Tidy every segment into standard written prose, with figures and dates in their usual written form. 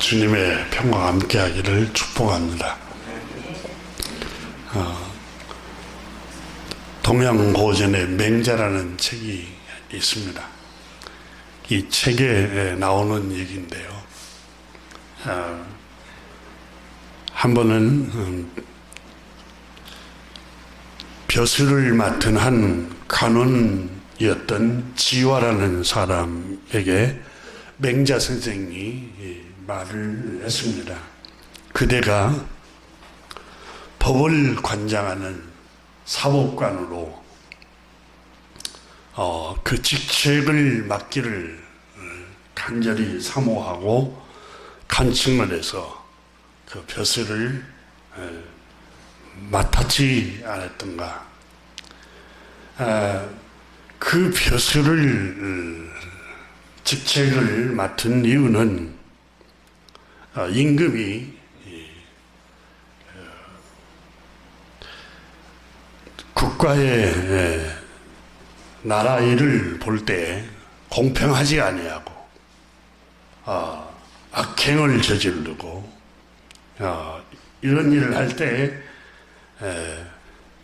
주님의 평화가 함께하기를 축복합니다. 동양고전에 맹자라는 책이 있습니다. 이 책에 나오는 얘기인데요. 한 번은 벼슬을 맡은 한 간원이었던 지화라는 사람에게 맹자 선생이 말을 했습니다. 그대가 법을 관장하는 사법관으로 그 직책을 맡기를 간절히 사모하고 간청을 해서 그 벼슬을 맡았지 않았던가. 그 벼슬을 직책을 맡은 이유는 임금이 국가의 나라 일을 볼 때 공평하지 아니하고 악행을 저지르고 이런 일을 할 때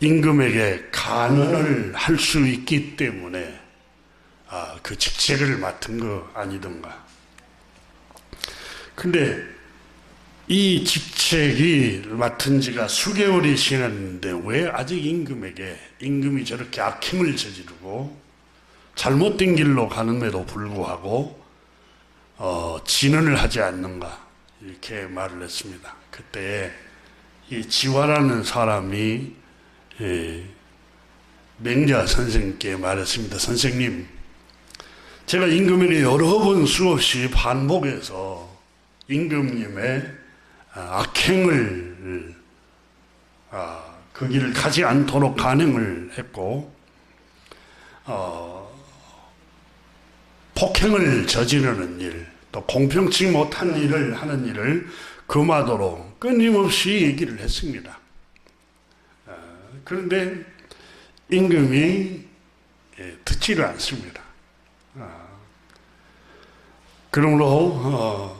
임금에게 간언을 할 수 있기 때문에 그 직책을 맡은 거 아니던가. 근데 이 직책이 맡은 지가 수개월이 지났는데 왜 아직 임금이 저렇게 악행을 저지르고 잘못된 길로 가는데도 불구하고 진언을 하지 않는가, 이렇게 말을 했습니다. 그때 이 지화라는 사람이 맹자 선생님께 말했습니다. 선생님, 제가 임금에게 여러 번 수없이 반복해서 임금님의 악행을 그 길을 가지 않도록 간행을 했고 폭행을 저지르는 일, 또 공평치 못한 일을 하는 일을 금하도록 끊임없이 얘기를 했습니다. 그런데 임금이 듣지를 않습니다. 그러므로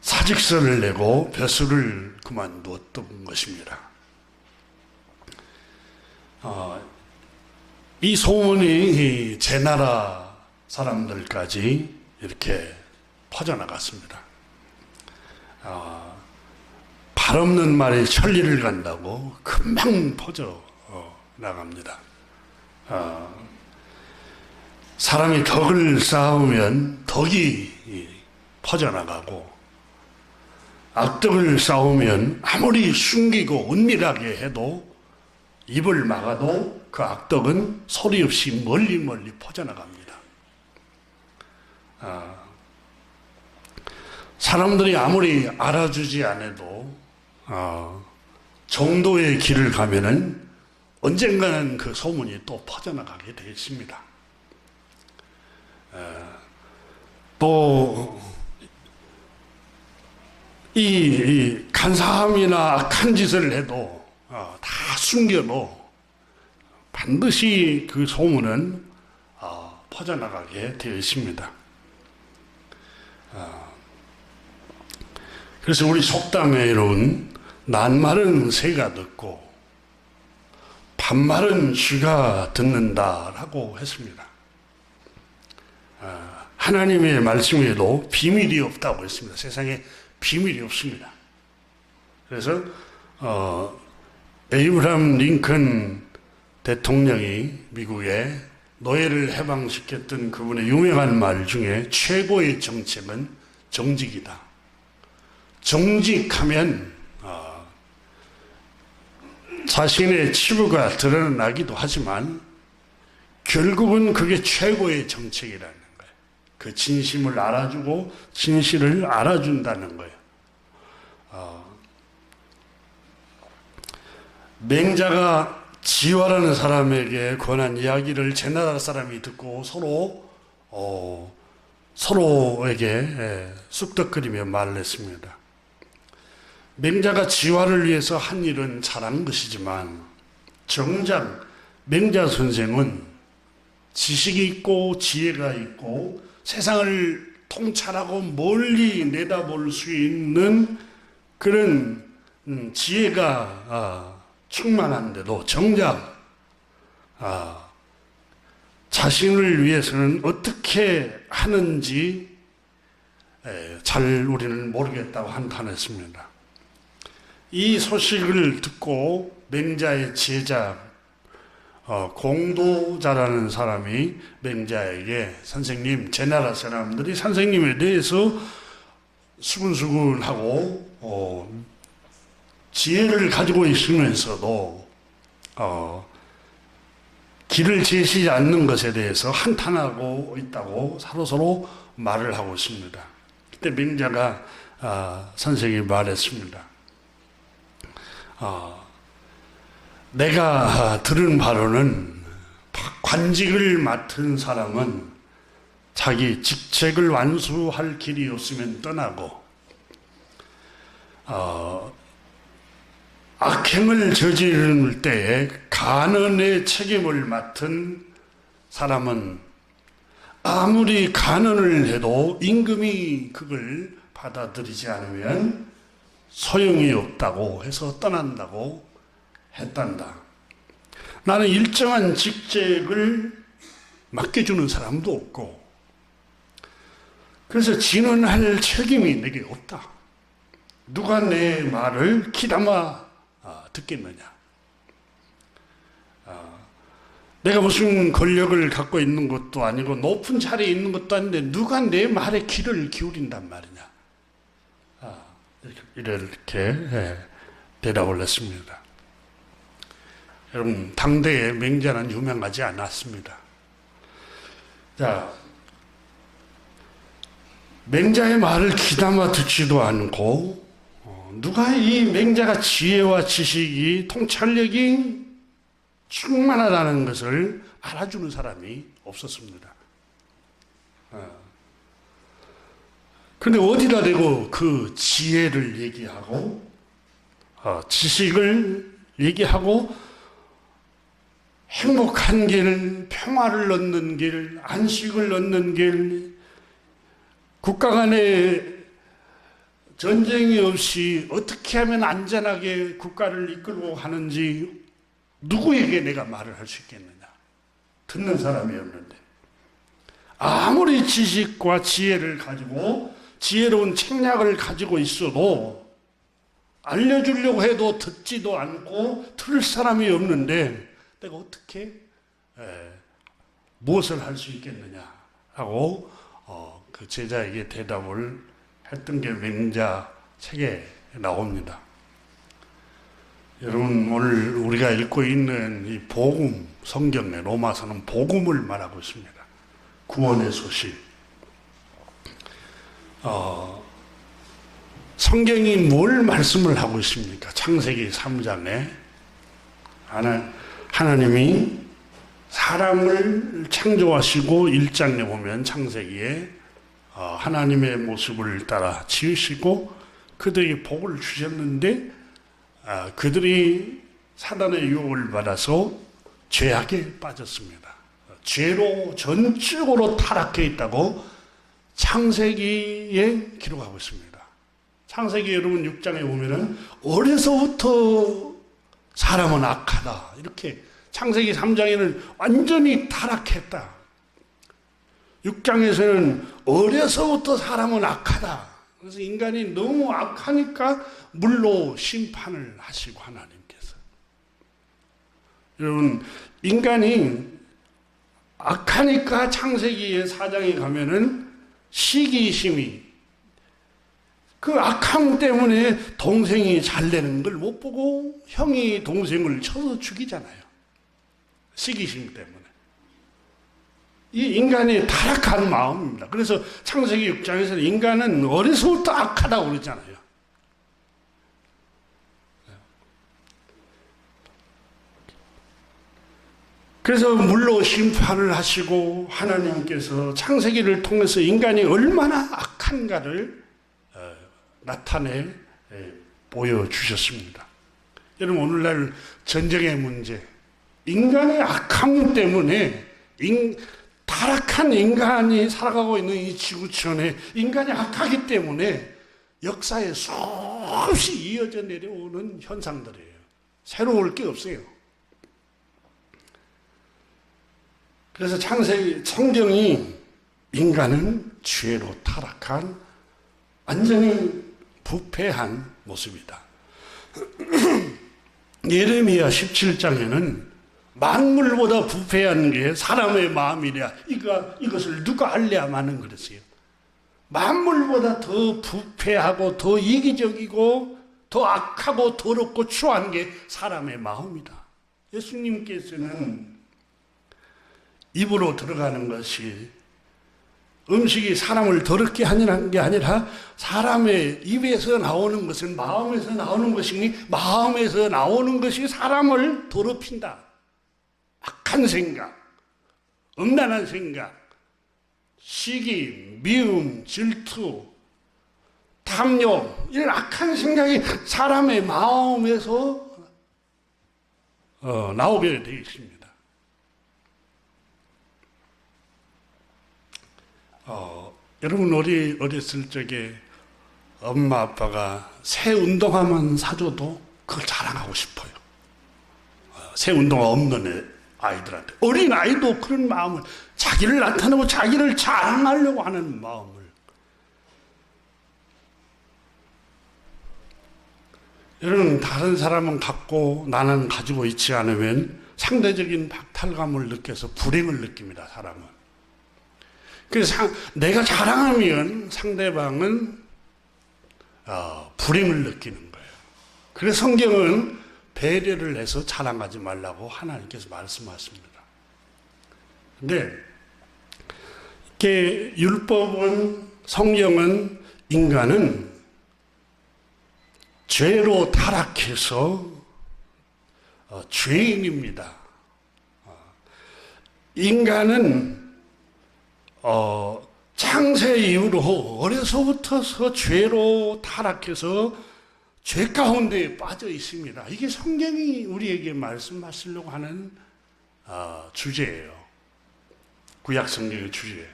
사직서를 내고 벼슬을 그만두었던 것입니다. 이 소문이 제 나라 사람들까지 이렇게 퍼져나갔습니다. 발 없는 말에 천리를 간다고 금방 퍼져 나갑니다. 사람이 덕을 쌓으면 덕이 퍼져나가고, 악덕을 쌓으면 아무리 숨기고 은밀하게 해도 입을 막아도 그 악덕은 소리 없이 멀리 퍼져나갑니다. 사람들이 아무리 알아주지 않아도 정도의 길을 가면은 언젠가는 그 소문이 또 퍼져나가게 되어 있습니다. 또 이 간사함이나 악한 짓을 해도 다 숨겨도 반드시 그 소문은 퍼져나가게 되어 있습니다. 그래서 우리 속담에는 낱말은 새가 듣고 반말은 쥐가 듣는다라고 했습니다. 하나님의 말씀에도 비밀이 없다고 했습니다. 세상에 비밀이 없습니다. 그래서 에이브람 링컨 대통령이 미국에 노예를 해방시켰던 그분의 유명한 말 중에 최고의 정책은 정직이다. 정직하면 자신의 치부가 드러나기도 하지만 결국은 그게 최고의 정책이라는 거예요. 그 진심을 알아주고 진실을 알아준다는 거예요. 맹자가 지화라는 사람에게 권한 이야기를 제 나라 사람이 듣고 서로에게 쑥덕거리며 말을 했습니다. 맹자가 지화를 위해서 한 일은 잘한 것이지만 정작 맹자 선생은 지식이 있고 지혜가 있고 세상을 통찰하고 멀리 내다볼 수 있는 그런 지혜가 충만한데도 정작 자신을 위해서는 어떻게 하는지 잘 우리는 모르겠다고 한탄했습니다. 이 소식을 듣고 맹자의 제자 공도자라는 사람이 맹자에게 선생님, 제 나라 사람들이 선생님에 대해서 수근수근하고 지혜를 가지고 있으면서도 길을 제시하지 않는 것에 대해서 한탄하고 있다고 서로 말을 하고 있습니다. 그때 맹자가 선생님이 말했습니다. 내가 들은 바로는 관직을 맡은 사람은 자기 직책을 완수할 길이 없으면 떠나고 악행을 저지를 때에 간언의 책임을 맡은 사람은 아무리 간언을 해도 임금이 그걸 받아들이지 않으면 소용이 없다고 해서 떠난다고 했단다. 나는 일정한 직책을 맡겨주는 사람도 없고 그래서 진언할 책임이 내게 없다. 누가 내 말을 귀담아 듣겠느냐. 내가 무슨 권력을 갖고 있는 것도 아니고 높은 자리에 있는 것도 아닌데 누가 내 말에 귀를 기울인단 말이냐. 이렇게 대답을 했습니다. 여러분, 당대에 맹자는 유명하지 않았습니다. 자, 맹자의 말을 귀담아 듣지도 않고 누가 이 맹자가 지혜와 지식이 통찰력이 충만하다는 것을 알아주는 사람이 없었습니다. 그런데 어디다 대고 그 지혜를 얘기하고 지식을 얘기하고 행복한 길, 평화를 얻는 길, 안식을 얻는 길, 국가 간에 전쟁이 없이 어떻게 하면 안전하게 국가를 이끌고 가는지 누구에게 내가 말을 할 수 있겠느냐. 듣는 사람이 없는데 아무리 지식과 지혜를 가지고 지혜로운 책략을 가지고 있어도 알려주려고 해도 듣지도 않고 들을 사람이 없는데 내가 어떻게 무엇을 할 수 있겠느냐 하고 그 제자에게 대답을 했던 게 맹자 책에 나옵니다. 여러분, 오늘 우리가 읽고 있는 이 복음, 성경의 로마서는 복음을 말하고 있습니다. 구원의 소식. 성경이 뭘 말씀을 하고 있습니까? 창세기 3장에 하나님이 사람을 창조하시고 1장에 보면 창세기에 하나님의 모습을 따라 지으시고 그들에게 복을 주셨는데 그들이 사단의 유혹을 받아서 죄악에 빠졌습니다. 죄로 전적으로 타락해 있다고 창세기에 기록하고 있습니다. 창세기 여러분 6장에 보면은 어려서부터 사람은 악하다 이렇게 창세기 3장에는 완전히 타락했다. 6장에서는 어려서부터 사람은 악하다. 그래서 인간이 너무 악하니까 물로 심판을 하시고 하나님께서. 여러분, 인간이 악하니까 창세기의 4장에 가면은 시기심이 그 악함 때문에 동생이 잘 되는 걸 못 보고 형이 동생을 쳐서 죽이잖아요. 시기심 때문에. 이 인간의 타락한 마음입니다. 그래서 창세기 6장에서는 인간은 어려서부터 악하다고 그러잖아요. 그래서 물로 심판을 하시고 하나님께서 창세기를 통해서 인간이 얼마나 악한가를 나타내 보여주셨습니다. 여러분, 오늘날 전쟁의 문제, 인간의 악함 때문에 다 타락한 인간이 살아가고 있는 이 지구촌에 인간이 악하기 때문에 역사에 수없이 이어져 내려오는 현상들이에요. 새로울 게 없어요. 그래서 창세기 성경이 인간은 죄로 타락한 완전히 부패한 모습이다. 예레미야 17장에는 만물보다 부패한 게 사람의 마음이랴 이것을 누가 알랴마는 그랬어요. 만물보다 더 부패하고 더 이기적이고 더 악하고 더럽고 추한 게 사람의 마음이다. 예수님께서는 입으로 들어가는 것이 음식이 사람을 더럽게 하는 게 아니라 사람의 입에서 나오는 것은 마음에서 나오는 것이니 마음에서 나오는 것이 사람을 더럽힌다. 악한 생각, 음란한 생각, 시기, 미움, 질투, 탐욕 이런 악한 생각이 사람의 마음에서 나오게 되어 있습니다. 여러분 우리 어렸을 적에 엄마 아빠가 새 운동화만 사줘도 그걸 자랑하고 싶어요. 새 운동화 없는 아이들한테 어린 아이도 그런 마음을 자기를 나타내고 자기를 자랑하려고 하는 마음을 여러분 다른 사람은 갖고 나는 가지고 있지 않으면 상대적인 박탈감을 느껴서 불행을 느낍니다. 사람은. 그래서 내가 자랑하면 상대방은 불행을 느끼는 거예요. 그래서 성경은 배려를 해서 자랑하지 말라고 하나님께서 말씀하십니다. 근데 이렇게 율법은 성경은 인간은 죄로 타락해서 죄인입니다. 인간은 창세 이후로 어려서부터 죄로 타락해서 죄 가운데 빠져 있습니다. 이게 성경이 우리에게 말씀하시려고 하는 주제예요. 구약 성경의 주제.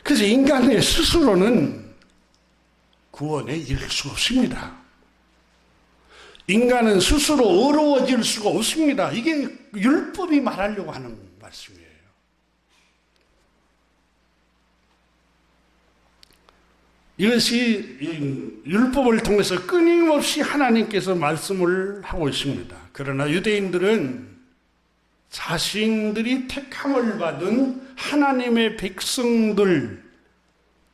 그래서 인간의 스스로는 구원에 이를 수 없습니다. 인간은 스스로 어려워질 수가 없습니다. 이게 율법이 말하려고 하는 말씀이에요. 이것이 율법을 통해서 끊임없이 하나님께서 말씀을 하고 있습니다. 그러나 유대인들은 자신들이 택함을 받은 하나님의 백성들,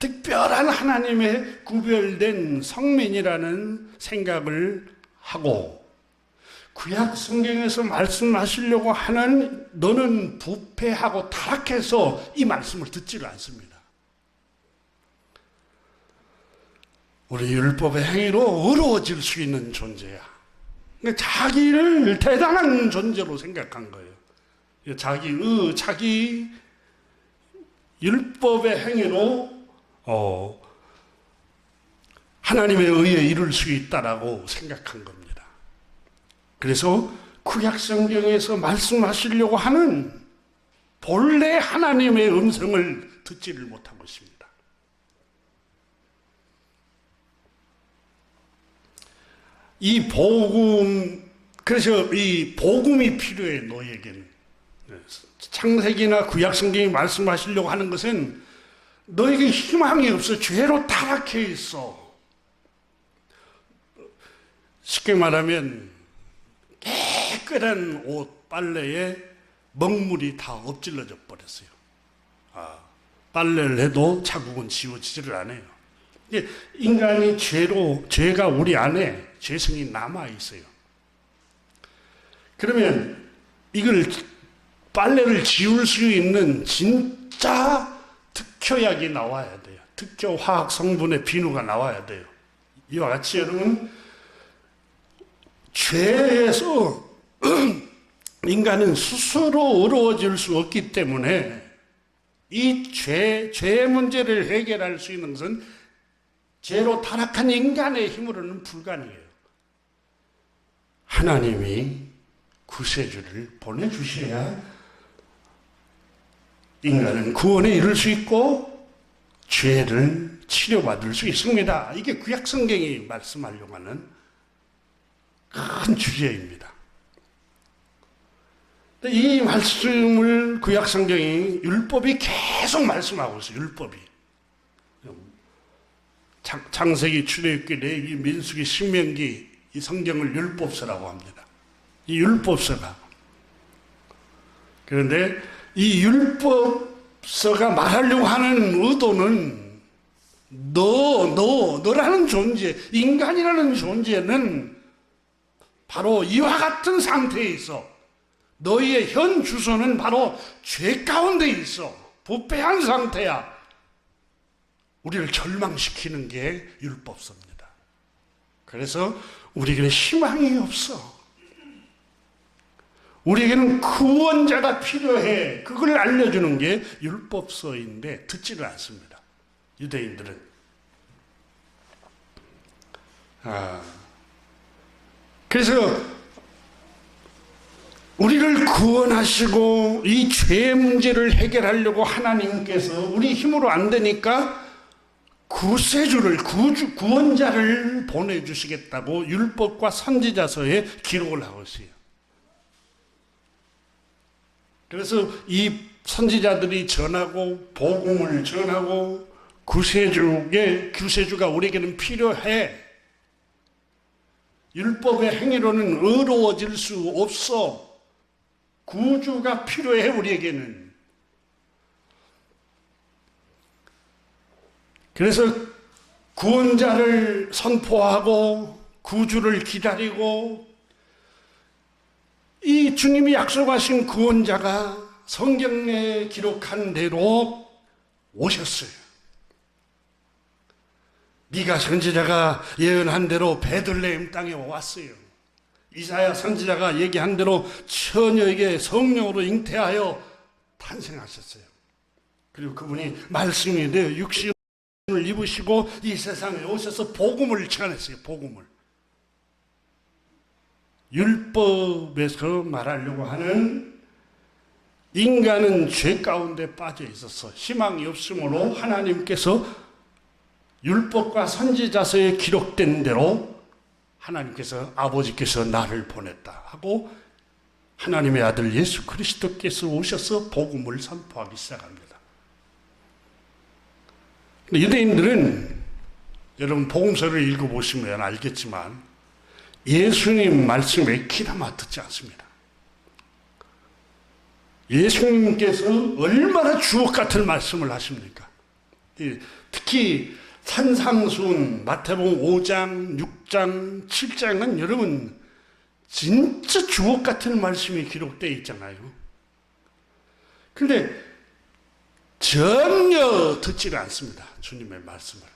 특별한 하나님의 구별된 성민이라는 생각을 하고 구약 성경에서 말씀하시려고 하는 너는 부패하고 타락해서 이 말씀을 듣지를 않습니다. 우리 율법의 행위로 어려워질 수 있는 존재야. 자기를 대단한 존재로 생각한 거예요. 자기 율법의 행위로 하나님의 의에 이룰 수 있다라고 생각한 겁니다. 그래서 구약 성경에서 말씀하시려고 하는 본래 하나님의 음성을 듣지를 못하고 있습니다. 이 복음, 그래서 이 복음이 필요해, 너에게는. 창세기나 구약 성경이 말씀하시려고 하는 것은 너에게 희망이 없어. 죄로 타락해 있어. 쉽게 말하면 깨끗한 옷, 빨래에 먹물이 다 엎질러져 버렸어요. 빨래를 해도 자국은 지워지지를 않아요. 인간이 죄가 우리 안에 죄성이 남아 있어요. 그러면 이걸 빨래를 지울 수 있는 진짜 특효약이 나와야 돼요. 특효 화학 성분의 비누가 나와야 돼요. 이와 같이 여러분, 죄에서 인간은 스스로 어려워질 수 없기 때문에 이 죄의 문제를 해결할 수 있는 것은 죄로 타락한 인간의 힘으로는 불가능해요. 하나님이 구세주를 보내주셔야 인간은 구원에 이를 수 있고 죄를 치료받을 수 있습니다. 이게 구약 성경이 말씀하려고 하는 큰 주제입니다. 이 말씀을 구약 성경이 율법이 계속 말씀하고 있어요. 율법이. 창세기, 출애굽기, 레위기, 민수기, 신명기 이 성경을 율법서라고 합니다. 이 율법서가. 그런데 이 율법서가 말하려고 하는 의도는 너라는 존재, 인간이라는 존재는 바로 이와 같은 상태에 있어. 너희의 현 주소는 바로 죄 가운데 있어. 부패한 상태야. 우리를 절망시키는 게 율법서입니다. 그래서 우리에게는 희망이 없어. 우리에게는 구원자가 필요해. 그걸 알려주는 게 율법서인데 듣지를 않습니다. 유대인들은. 그래서 우리를 구원하시고 이 죄 문제를 해결하려고 하나님께서 우리 힘으로 안 되니까 구세주를, 구원자를 보내주시겠다고 율법과 선지자서에 기록을 하고 있어요. 그래서 이 선지자들이 전하고 복음을 전하고 구세주가 우리에게는 필요해. 율법의 행위로는 의로워질 수 없어. 구주가 필요해 우리에게는. 그래서 구원자를 선포하고 구주를 기다리고 이 주님이 약속하신 구원자가 성경에 기록한 대로 오셨어요. 미가 선지자가 예언한 대로 베들레헴 땅에 왔어요. 이사야 선지자가 얘기한 대로 처녀에게 성령으로 잉태하여 탄생하셨어요. 그리고 그분이 말씀이 되어 육신을 입으시고 이 세상에 오셔서 복음을 전했어요. 복음을. 율법에서 말하려고 하는 인간은 죄 가운데 빠져 있어서 희망이 없으므로 하나님께서 율법과 선지자서에 기록된 대로 하나님께서 아버지께서 나를 보냈다 하고 하나님의 아들 예수 그리스도께서 오셔서 복음을 선포하기 시작합니다. 유대인들은 여러분 복음서를 읽어보시면 알겠지만 예수님 말씀에 귀담아 듣지 않습니다. 예수님께서 얼마나 주옥 같은 말씀을 하십니까? 특히 산상수훈, 마태복음 5장, 6장, 7장은 여러분 진짜 주옥 같은 말씀이 기록되어 있잖아요. 그런데 전혀 듣지를 않습니다. 주님의 말씀을.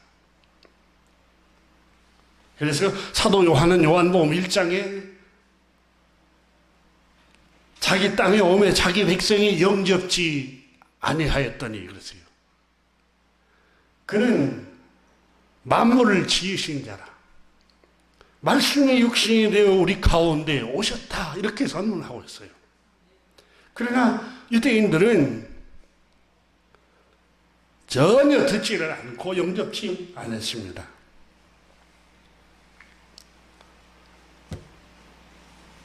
그래서 사도 요한은 요한복음 1장에 자기 땅에 오매 자기 백성이 영접지 아니하였더니 그러세요. 그는 만물을 지으신 자라. 말씀의 육신이 되어 우리 가운데 오셨다. 이렇게 선언하고 있어요. 그러나 유대인들은 전혀 듣지를 않고 영접지 않았습니다.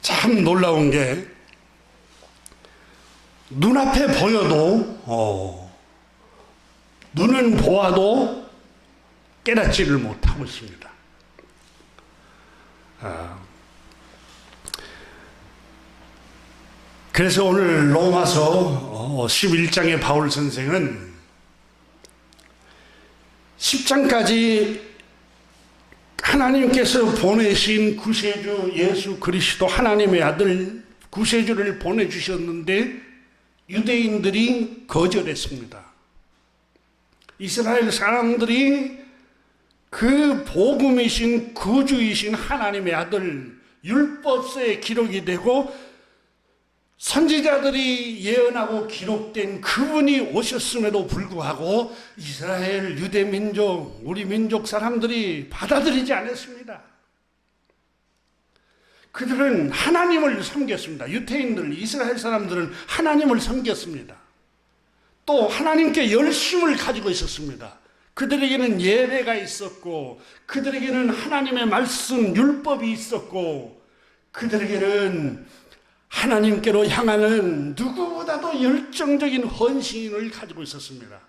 참 놀라운 게 눈앞에 보여도 눈은 보아도 깨닫지를 못하고 있습니다. 그래서 오늘 로마서 11장의 바울 선생은 10장까지 하나님께서 보내신 구세주 예수 그리스도 하나님의 아들 구세주를 보내주셨는데 유대인들이 거절했습니다. 이스라엘 사람들이 그 복음이신 구주이신 하나님의 아들 율법서에 기록이 되고 선지자들이 예언하고 기록된 그분이 오셨음에도 불구하고 이스라엘 유대 민족, 우리 민족 사람들이 받아들이지 않았습니다. 그들은 하나님을 섬겼습니다. 유대인들, 이스라엘 사람들은 하나님을 섬겼습니다. 또 하나님께 열심을 가지고 있었습니다. 그들에게는 예배가 있었고, 그들에게는 하나님의 말씀, 율법이 있었고, 그들에게는 하나님께로 향하는 누구보다도 열정적인 헌신을 가지고 있었습니다.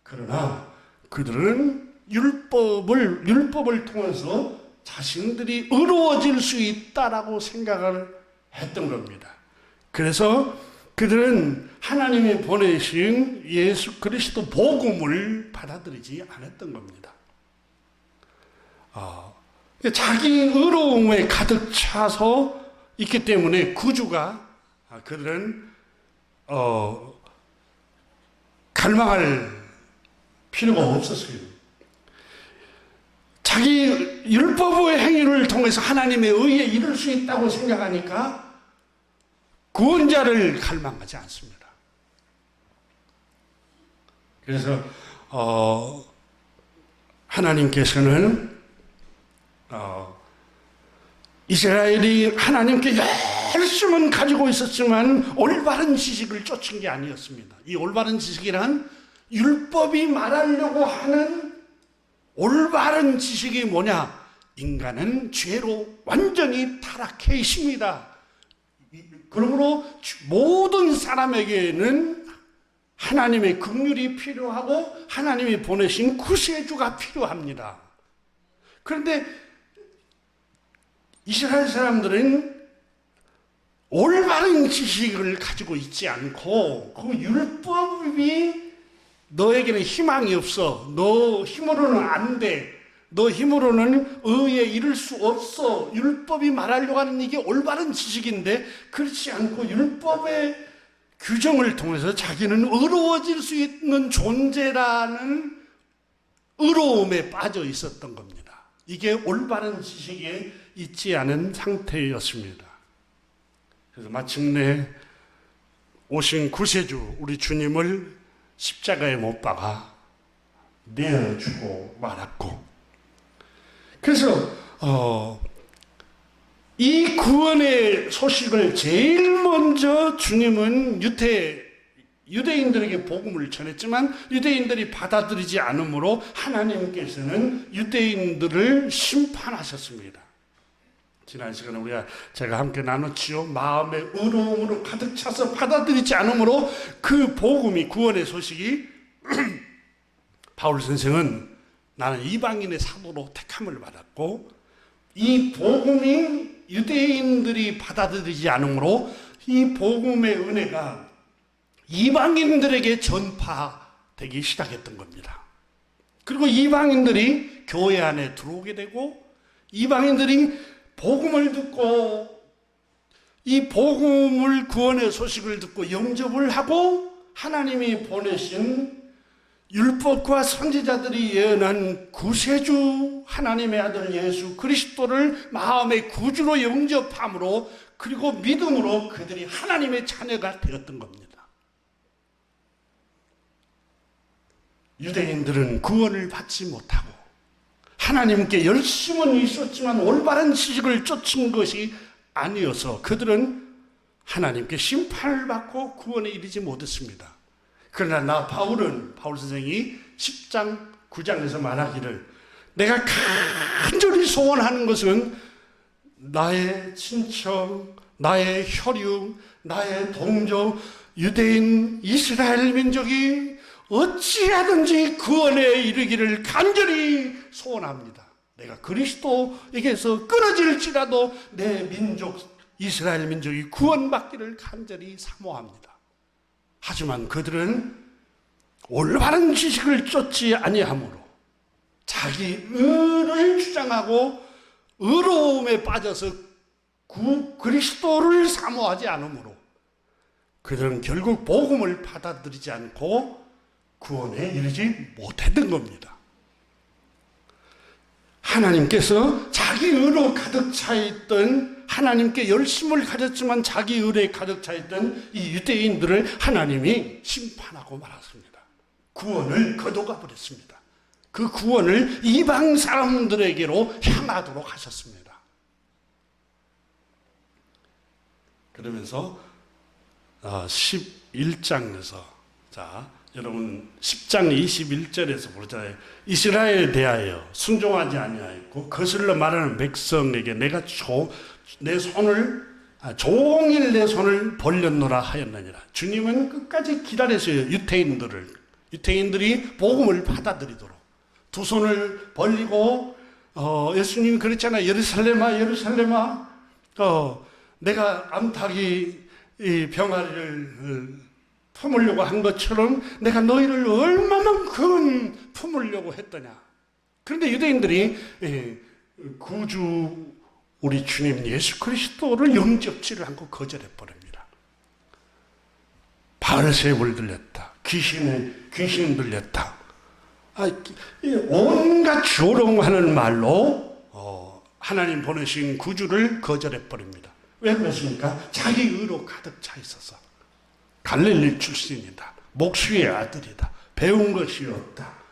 그러나 그들은 율법을 통해서 자신들이 의로워질 수 있다라고 생각을 했던 겁니다. 그래서 그들은 하나님이 보내신 예수 그리스도 복음을 받아들이지 않았던 겁니다. 자기 의로움에 가득 차서 있기 때문에 구주가 그들은 갈망할 필요가 없었어요. 자기 율법의 행위를 통해서 하나님의 의에 이룰 수 있다고 생각하니까 구원자를 갈망하지 않습니다. 그래서 하나님께서는 이스라엘이 하나님께 열심은 가지고 있었지만 올바른 지식을 쫓은 게 아니었습니다. 이 올바른 지식이란 율법이 말하려고 하는 올바른 지식이 뭐냐? 인간은 죄로 완전히 타락해 있습니다. 그러므로 모든 사람에게는 하나님의 긍휼이 필요하고 하나님이 보내신 구세주가 필요합니다. 그런데 이스라엘 사람들은 올바른 지식을 가지고 있지 않고 그 율법이 너에게는 희망이 없어. 너 힘으로는 안 돼. 너 힘으로는 의에 이를 수 없어. 율법이 말하려고 하는 이게 올바른 지식인데 그렇지 않고 율법의 규정을 통해서 자기는 의로워질 수 있는 존재라는 의로움에 빠져 있었던 겁니다. 이게 올바른 지식에 있지 않은 상태였습니다. 그래서 마침내 오신 구세주 우리 주님을 십자가에 못 박아 내어주고 말았고, 그래서 이 구원의 소식을 제일 먼저 주님은 유대인들에게 복음을 전했지만 유대인들이 받아들이지 않으므로 하나님께서는 유대인들을 심판하셨습니다. 지난 시간에 제가 함께 나눴지요. 마음의 의로움으로 가득 차서 받아들이지 않으므로 그 복음이 구원의 소식이 바울 선생은 나는 이방인의 사도로 택함을 받았고 이 복음이 유대인들이 받아들이지 않으므로 이 복음의 은혜가 이방인들에게 전파되기 시작했던 겁니다. 그리고 이방인들이 교회 안에 들어오게 되고 이방인들이 복음을 듣고 이 복음을 구원의 소식을 듣고 영접을 하고 하나님이 보내신 율법과 선지자들이 예언한 구세주 하나님의 아들 예수 그리스도를 마음의 구주로 영접함으로 그리고 믿음으로 그들이 하나님의 자녀가 되었던 겁니다. 유대인들은 구원을 받지 못하고 하나님께 열심은 있었지만 올바른 지식을 쫓은 것이 아니어서 그들은 하나님께 심판을 받고 구원에 이르지 못했습니다. 그러나 바울 선생이 10장 9장에서 말하기를 내가 간절히 소원하는 것은 나의 친척, 나의 혈육, 나의 동족, 유대인 이스라엘 민족이 어찌하든지 구원에 이르기를 간절히 소원합니다. 내가 그리스도에게서 끊어질지라도 내 민족 이스라엘 민족이 구원받기를 간절히 사모합니다. 하지만 그들은 올바른 지식을 쫓지 아니하므로 자기 의를 주장하고 의로움에 빠져서 그리스도를 사모하지 않으므로 그들은 결국 복음을 받아들이지 않고 구원에 이르지 못했던 겁니다. 하나님께서 자기 의로 가득 차 있던 하나님께 열심을 가졌지만 자기 의에 가득 차 있던 이 유대인들을 하나님이 심판하고 말았습니다. 구원을 거둬가 버렸습니다. 그 구원을 이방 사람들에게로 향하도록 하셨습니다. 그러면서 11장에서 여러분 10장 21절에서 보잖아요. 이스라엘에 대하여 순종하지 아니하였고 거슬러 말하는 백성에게 내가 내 손을 종일 내 손을 벌렸노라 하였느니라. 주님은 끝까지 기다렸어요. 유태인들이 복음을 받아들이도록 두 손을 벌리고 예수님이 그랬잖아요. 예루살렘아 예루살렘아 내가 암탉이 이 병아리를 품으려고 한 것처럼 내가 너희를 얼마만큼 품으려고 했더냐. 그런데 유대인들이 구주 우리 주님 예수 그리스도를 영접지를 않고 거절해 버립니다. 바알세불 들렸다. 귀신 들렸다. 온갖 조롱하는 말로 하나님 보내신 구주를 거절해 버립니다. 왜 그렇습니까? 자기 의로 가득 차 있어서. 갈릴리 출신이다. 목수의 아들이다. 배운 것이 없다.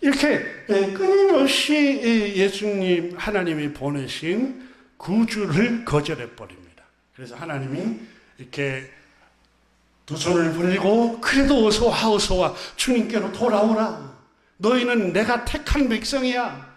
이렇게 끊임없이 예수님 하나님이 보내신 구주를 거절해 버립니다. 그래서 하나님이 이렇게 두 손을 벌리고 그래도 어서 와 주님께로 돌아오라. 너희는 내가 택한 백성이야.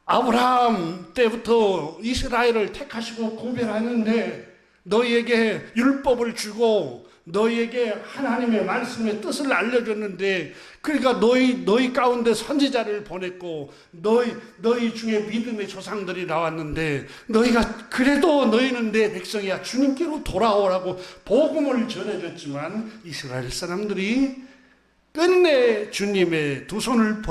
아브라함 때부터 이스라엘을 택하시고 구별하는데 너희에게 율법을 주고 너희에게 하나님의 말씀의 뜻을 알려줬는데 그러니까 너희 가운데 선지자를 보냈고 너희 중에 믿음의 조상들이 나왔는데 그래도 너희는 내 백성이야. 주님께로 돌아오라고 복음을 전해줬지만 이스라엘 사람들이 끝내 주님의 두 손을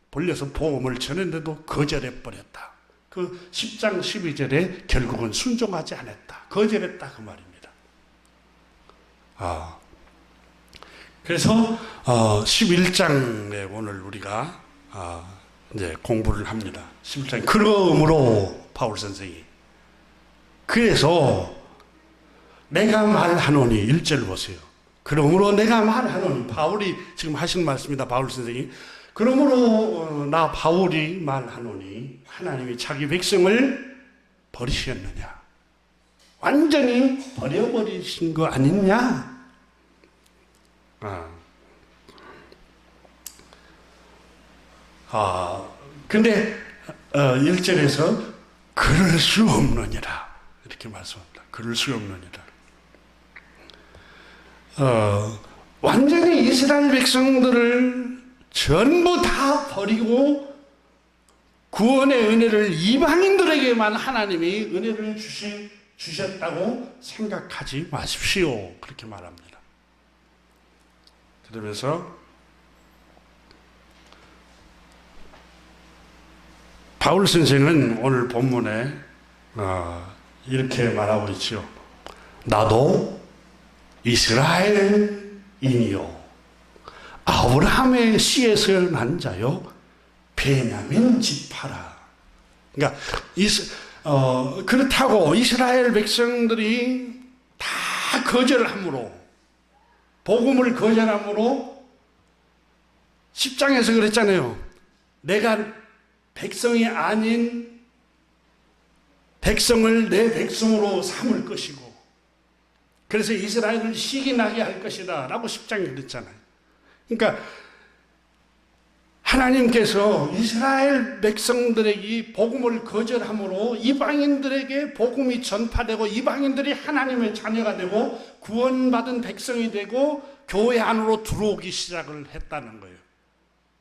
벌려서 복음을 전했는데도 거절해 버렸다. 그 10장 12절에 결국은 순종하지 않았다. 거절했다 그 말입니다. 그래서 11장에 오늘 우리가 이제 공부를 합니다. 11장. 그러므로 바울 선생이 그래서 내가 말하노니 1절 보세요. 그러므로 내가 말하노니 바울이 지금 하신 말씀이다. 바울 선생이 그러므로 나 바울이 말하노니 하나님이 자기 백성을 버리셨느냐? 완전히 버려버리신 거 아니냐? 근데 1절에서 그럴 수 없느니라 이렇게 말씀합니다. 그럴 수 없느니라. 완전히 이스라엘 백성들을 전부 다 버리고 구원의 은혜를 이방인들에게만 하나님이 은혜를 주셨다고 생각하지 마십시오. 그렇게 말합니다. 그러면서 바울 선생은 오늘 본문에 이렇게 말하고 있죠. 나도 이스라엘인이요 아브라함의 씨에서 난 자요 베냐민 지파라. 그러니까 그렇다고 이스라엘 백성들이 다 거절함으로 복음을 거절함으로 10장에서 그랬잖아요. 내가 백성이 아닌 백성을 내 백성으로 삼을 것이고 그래서 이스라엘을 시기나게 할 것이다 라고 10장에 그랬잖아요. 그러니까 하나님께서 이스라엘 백성들에게 복음을 거절함으로 이방인들에게 복음이 전파되고 이방인들이 하나님의 자녀가 되고 구원받은 백성이 되고 교회 안으로 들어오기 시작을 했다는 거예요.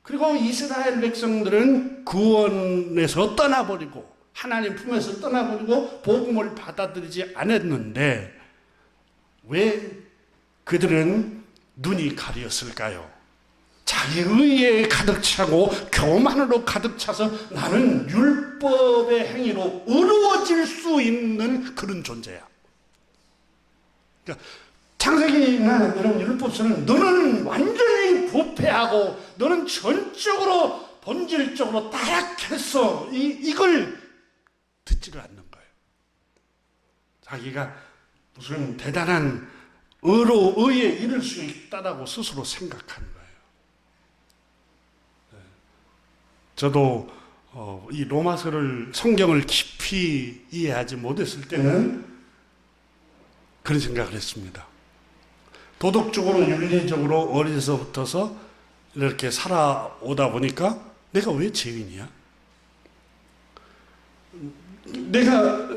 그리고 이스라엘 백성들은 구원에서 떠나버리고 하나님 품에서 떠나버리고 복음을 받아들이지 않았는데 왜 그들은 눈이 가렸을까요? 자기 의에 가득 차고 교만으로 가득 차서 나는 율법의 행위로 의로워질 수 있는 그런 존재야. 그러니까 창세기나 여러분 율법서는 너는 완전히 부패하고 너는 전적으로 본질적으로 타락했어. 이걸 듣지를 않는 거예요. 자기가 무슨 대단한 의에 이를 수 있다라고 스스로 생각하는 거예요. 저도 이 로마서를 성경을 깊이 이해하지 못했을 때는 그런 생각을 했습니다. 도덕적으로 윤리적으로 어려서부터서 이렇게 살아오다 보니까 내가 왜 죄인이야? 내가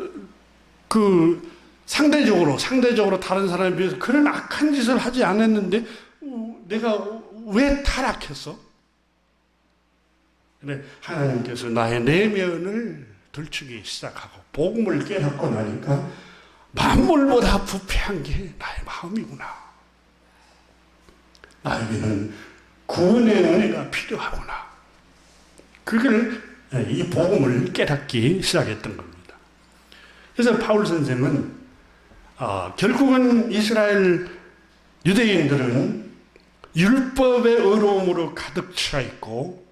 상대적으로 다른 사람에 비해서 그런 악한 짓을 하지 않았는데 내가 왜 타락했어? 그래, 하나님께서 나의 내면을 들추기 시작하고 복음을 깨닫고 나니까 만물보다 부패한 게 나의 마음이구나. 나에게는 구원의 은혜가 필요하구나. 그걸 이 복음을 깨닫기 시작했던 겁니다. 그래서 바울 선생은 결국은 이스라엘 유대인들은 율법의 의로움으로 가득 차 있고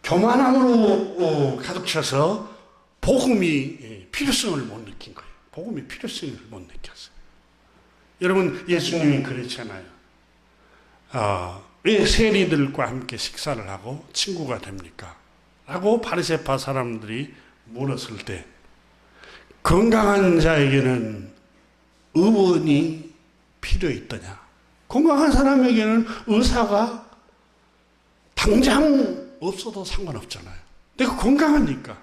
교만함으로 가득 차서 복음이 필요성을 못 느낀 거예요. 복음이 필요성을 못 느꼈어요. 여러분, 예수님이 그랬잖아요. 왜 세리들과 함께 식사를 하고 친구가 됩니까? 라고 바리새파 사람들이 물었을 때 건강한 자에게는 의원이 필요 있더냐? 건강한 사람에게는 의사가 당장 없어도 상관없잖아요. 내가 건강하니까.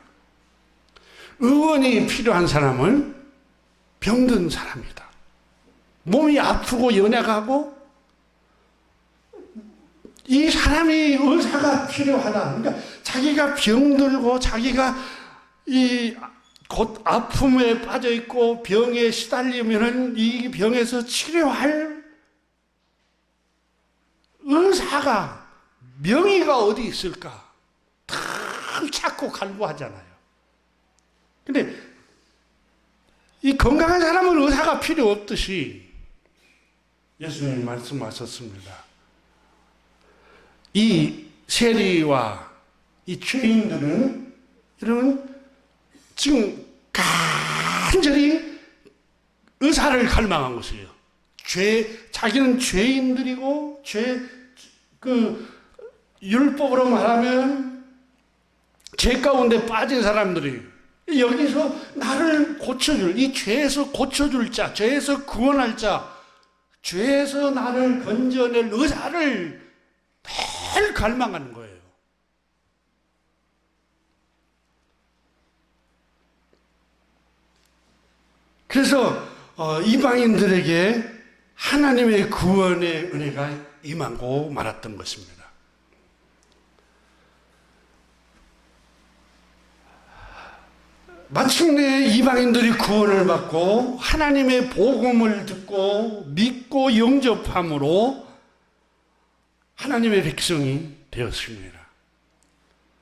의원이 필요한 사람은 병든 사람이다. 몸이 아프고 연약하고 이 사람이 의사가 필요하다. 그러니까 자기가 병들고 자기가 곧 아픔에 빠져 있고 병에 시달리면은 이 병에서 치료할 의사가 명의가 어디 있을까? 다 찾고 갈구하잖아요. 근데 이 건강한 사람은 의사가 필요 없듯이 예수님이 말씀하셨습니다. 이 세리와 이 죄인들은 여러분 지금 간절히 의사를 갈망한 것이에요. 자기는 죄인들이고 율법으로 말하면 죄 가운데 빠진 사람들이 여기서 나를 고쳐줄, 이 죄에서 고쳐줄 자, 죄에서 구원할 자, 죄에서 나를 건져낼 의사를 늘 갈망하는 거예요. 그래서 이방인들에게 하나님의 구원의 은혜가 임하고 말았던 것입니다. 마침내 이방인들이 구원을 받고 하나님의 복음을 듣고 믿고 영접함으로 하나님의 백성이 되었습니다.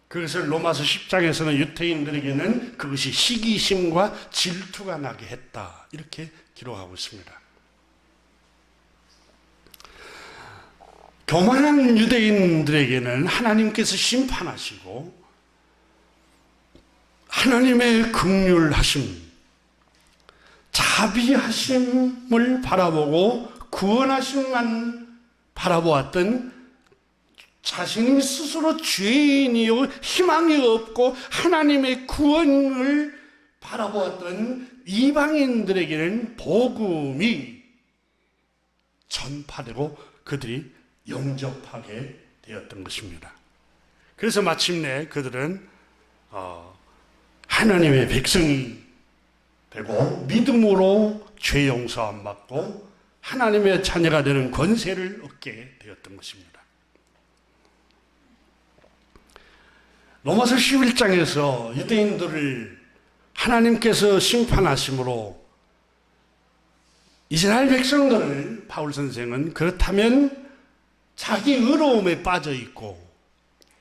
그것을 로마서 10장에서는 유대인들에게는 그것이 시기심과 질투가 나게 했다. 이렇게 기록하고 있습니다. 교만한 유대인들에게는 하나님께서 심판하시고 하나님의 긍휼하심, 자비하심을 바라보고 구원하심만 바라보았던 자신이 스스로 죄인이요 희망이 없고 하나님의 구원을 바라보았던 이방인들에게는 복음이 전파되고 그들이 영접하게 되었던 것입니다. 그래서 마침내 그들은 하나님의 백성이 되고 믿음으로 죄 용서함 받고 하나님의 자녀가 되는 권세를 얻게 되었던 것입니다. 로마서 11장에서 유대인들을 하나님께서 심판하심으로 이스라엘 백성들을 바울 선생은 그렇다면 자기 의로움에 빠져 있고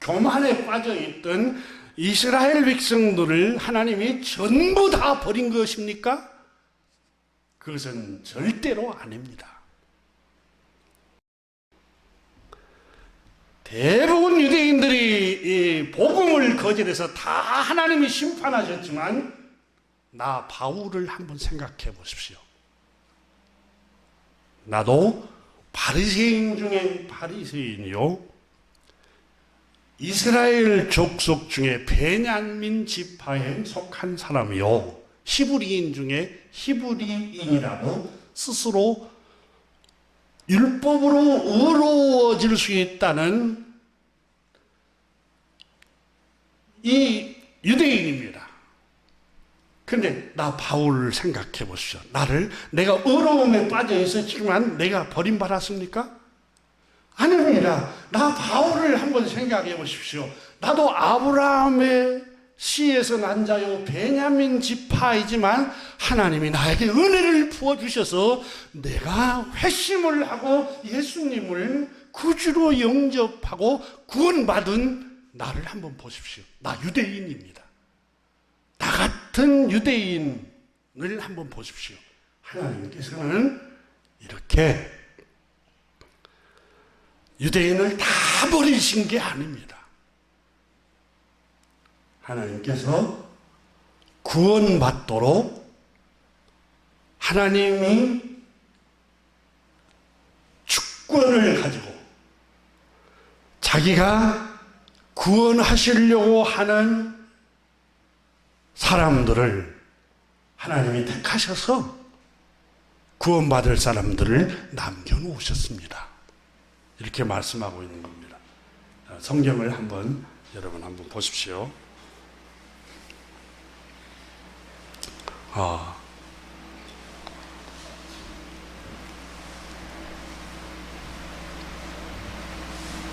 교만에 빠져 있던 이스라엘 백성들을 하나님이 전부 다 버린 것입니까? 그것은 절대로 아닙니다. 대부분 유대인들이 이 복음을 거절해서 다 하나님이 심판하셨지만 나 바울을 한번 생각해 보십시오. 나도 바리새인 중에 바리새인이요 이스라엘 족속 중에 베냐민 지파에 속한 사람이요 히브리인 중에 히브리인이라고 스스로 율법으로 의로워질 수 있다는 이 유대인입니다. 근데 나 바울을 생각해 보시죠. 내가 의로움에 빠져 있었지만 내가 버림받았습니까? 아닙니다. 나 바울을 한번 생각해 보십시오. 나도 아브라함의 씨에서 난 자요 베냐민 지파이지만 하나님이 나에게 은혜를 부어주셔서 내가 회심을 하고 예수님을 구주로 영접하고 구원받은 나를 한번 보십시오. 나 유대인입니다. 나 같은 유대인을 한번 보십시오. 하나님께서는 이렇게 유대인을 다 버리신 게 아닙니다. 하나님께서 구원받도록 하나님이 주권을 가지고 자기가 구원하시려고 하는 사람들을 하나님이 택하셔서 구원받을 사람들을 남겨놓으셨습니다. 이렇게 말씀하고 있는 겁니다. 성경을 여러분 한번 보십시오.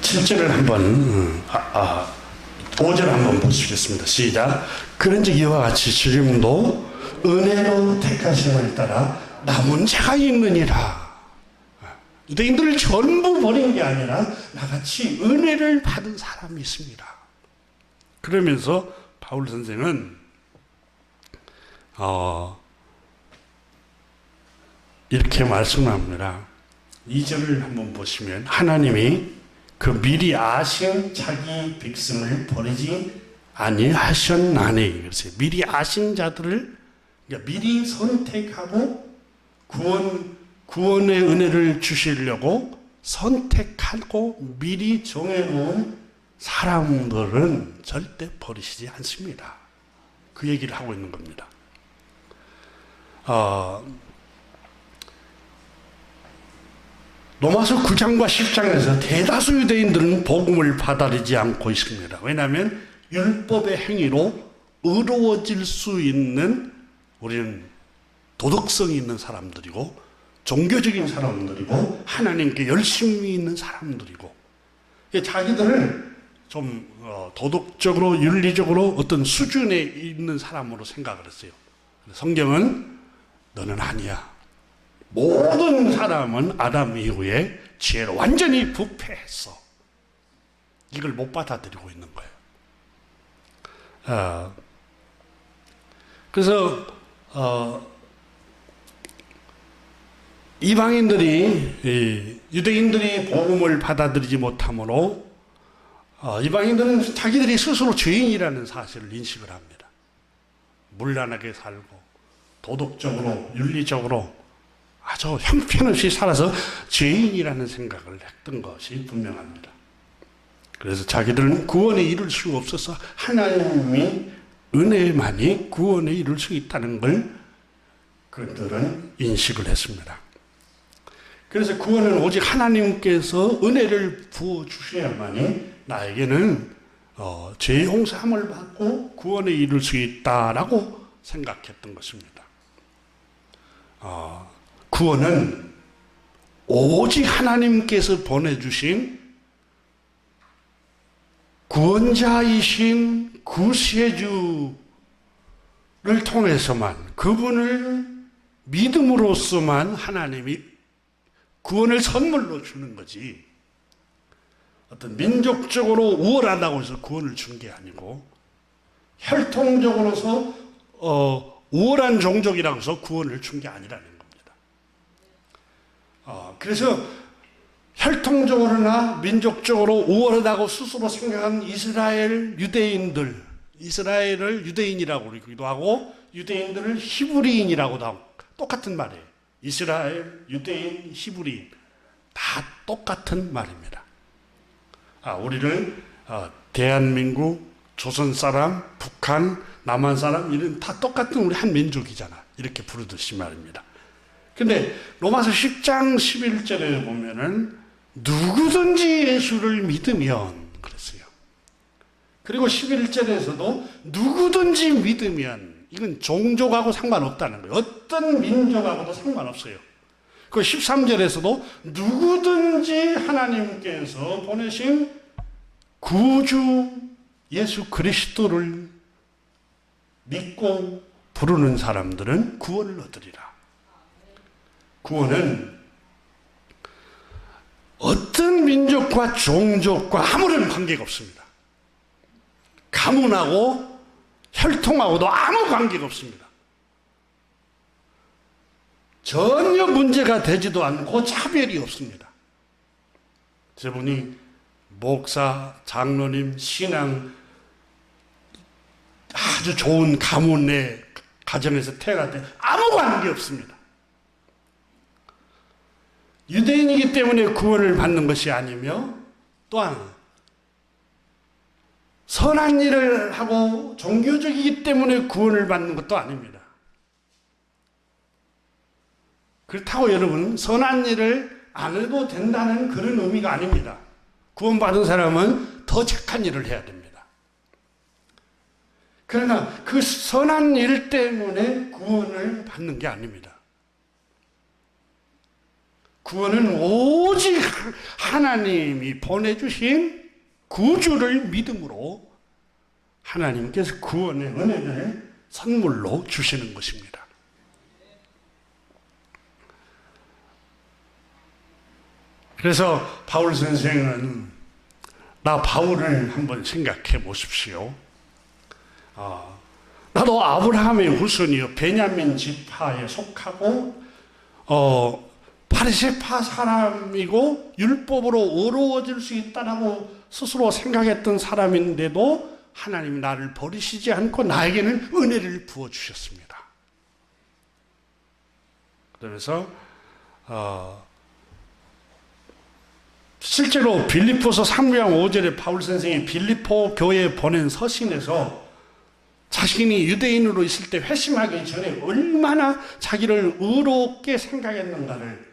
7절을 5절 한번 보시겠습니다. 시작. 그런즉 이와 같이 주님도 은혜로 택하심을 따라 남은 자가 있느니라. 유대인들을 전부 버린 게 아니라 나같이 은혜를 받은 사람이 있습니다. 그러면서 바울 선생은 이렇게 말씀합니다. 2절을 한번 보시면 하나님이 그 미리 아신 자기 백성을 버리지 아니하셨나니. 그래서 미리 아신 자들을 그러니까 미리 선택하고 구원의 은혜를 주시려고 선택하고 미리 정해놓은 사람들은 절대 버리시지 않습니다. 그 얘기를 하고 있는 겁니다. 로마서 9장과 10장에서 대다수 유대인들은 복음을 받아들이지 않고 있습니다. 왜냐하면 율법의 행위로 의로워질 수 있는 우리는 도덕성이 있는 사람들이고 종교적인 사람들이고 하나님께 열심히 있는 사람들이고 자기들을 좀 도덕적으로 윤리적으로 어떤 수준에 있는 사람으로 생각을 했어요. 성경은 너는 아니야. 모든 사람은 아담 이후에 죄로 완전히 부패했어. 이걸 못 받아들이고 있는 거예요. 그래서 이방인들이 유대인들이 복음을 받아들이지 못하므로 이방인들은 자기들이 스스로 죄인이라는 사실을 인식을 합니다. 문란하게 살고 도덕적으로 윤리적으로 아주 형편없이 살아서 죄인이라는 생각을 했던 것이 분명합니다. 그래서 자기들은 구원에 이를 수 없어서 하나님이 은혜만이 구원에 이를 수 있다는 걸 그들은 인식을 했습니다. 그래서 구원은 오직 하나님께서 은혜를 부어주셔야만이 나에게는 죄 용서함을 받고 구원에 이를 수 있다라고 생각했던 것입니다. 구원은 오직 하나님께서 보내주신 구원자이신 구세주를 통해서만 그분을 믿음으로써만 하나님이 구원을 선물로 주는 거지 어떤 민족적으로 우월하다고 해서 구원을 준 게 아니고 혈통적으로서 우월한 종족이라고 해서 구원을 준 게 아니라는 겁니다. 그래서 혈통적으로나 민족적으로 우월하다고 스스로 생각하는 이스라엘을 유대인이라고 그러기도 하고 유대인들을 히브리인이라고도 하고 똑같은 말이에요. 이스라엘, 유대인, 히브리인 다 똑같은 말입니다. 우리를 대한민국, 조선 사람, 북한, 남한 사람 이런 다 똑같은 우리 한 민족이잖아. 이렇게 부르듯이 말입니다. 근데 로마서 10장 11절에 보면은 누구든지 예수를 믿으면 그랬어요. 그리고 11절에서도 누구든지 믿으면, 이건 종족하고 상관없다는 거예요. 어떤 민족하고도 상관없어요. 그 13절에서도 누구든지 하나님께서 보내신 구주 예수 그리스도를 믿고 부르는 사람들은 구원을 얻으리라. 구원은 어떤 민족과 종족과 아무런 관계가 없습니다. 가문하고 혈통하고도 아무 관계가 없습니다. 전혀 문제가 되지도 않고 차별이 없습니다. 저분이 목사, 장로님, 신앙 아주 좋은 가문의 가정에서 태어났대 아무 관계 없습니다. 유대인이기 때문에 구원을 받는 것이 아니며, 또한 선한 일을 하고 종교적이기 때문에 구원을 받는 것도 아닙니다. 그렇다고 여러분 선한 일을 안 해도 된다는 그런 의미가 아닙니다. 구원받은 사람은 더 착한 일을 해야 됩니다. 그러나 그 선한 일 때문에 구원을 받는 게 아닙니다. 구원은 오직 하나님이 보내주신 구주를 믿음으로 하나님께서 구원의 은혜를 선물로 주시는 것입니다. 그래서 바울 선생은, 나 바울을 한번 생각해 보십시오. 나도 아브라함의 후손이요 베냐민 지파에 속하고 바리새파 사람이고 율법으로 의로워질 수 있다라고 스스로 생각했던 사람인데도 하나님이 나를 버리시지 않고 나에게는 은혜를 부어주셨습니다. 그러면서 실제로 빌립보서 3장 5절에 바울 선생이 빌립보 교회에 보낸 서신에서 자신이 유대인으로 있을 때 회심하기 전에 얼마나 자기를 의롭게 생각했는가를,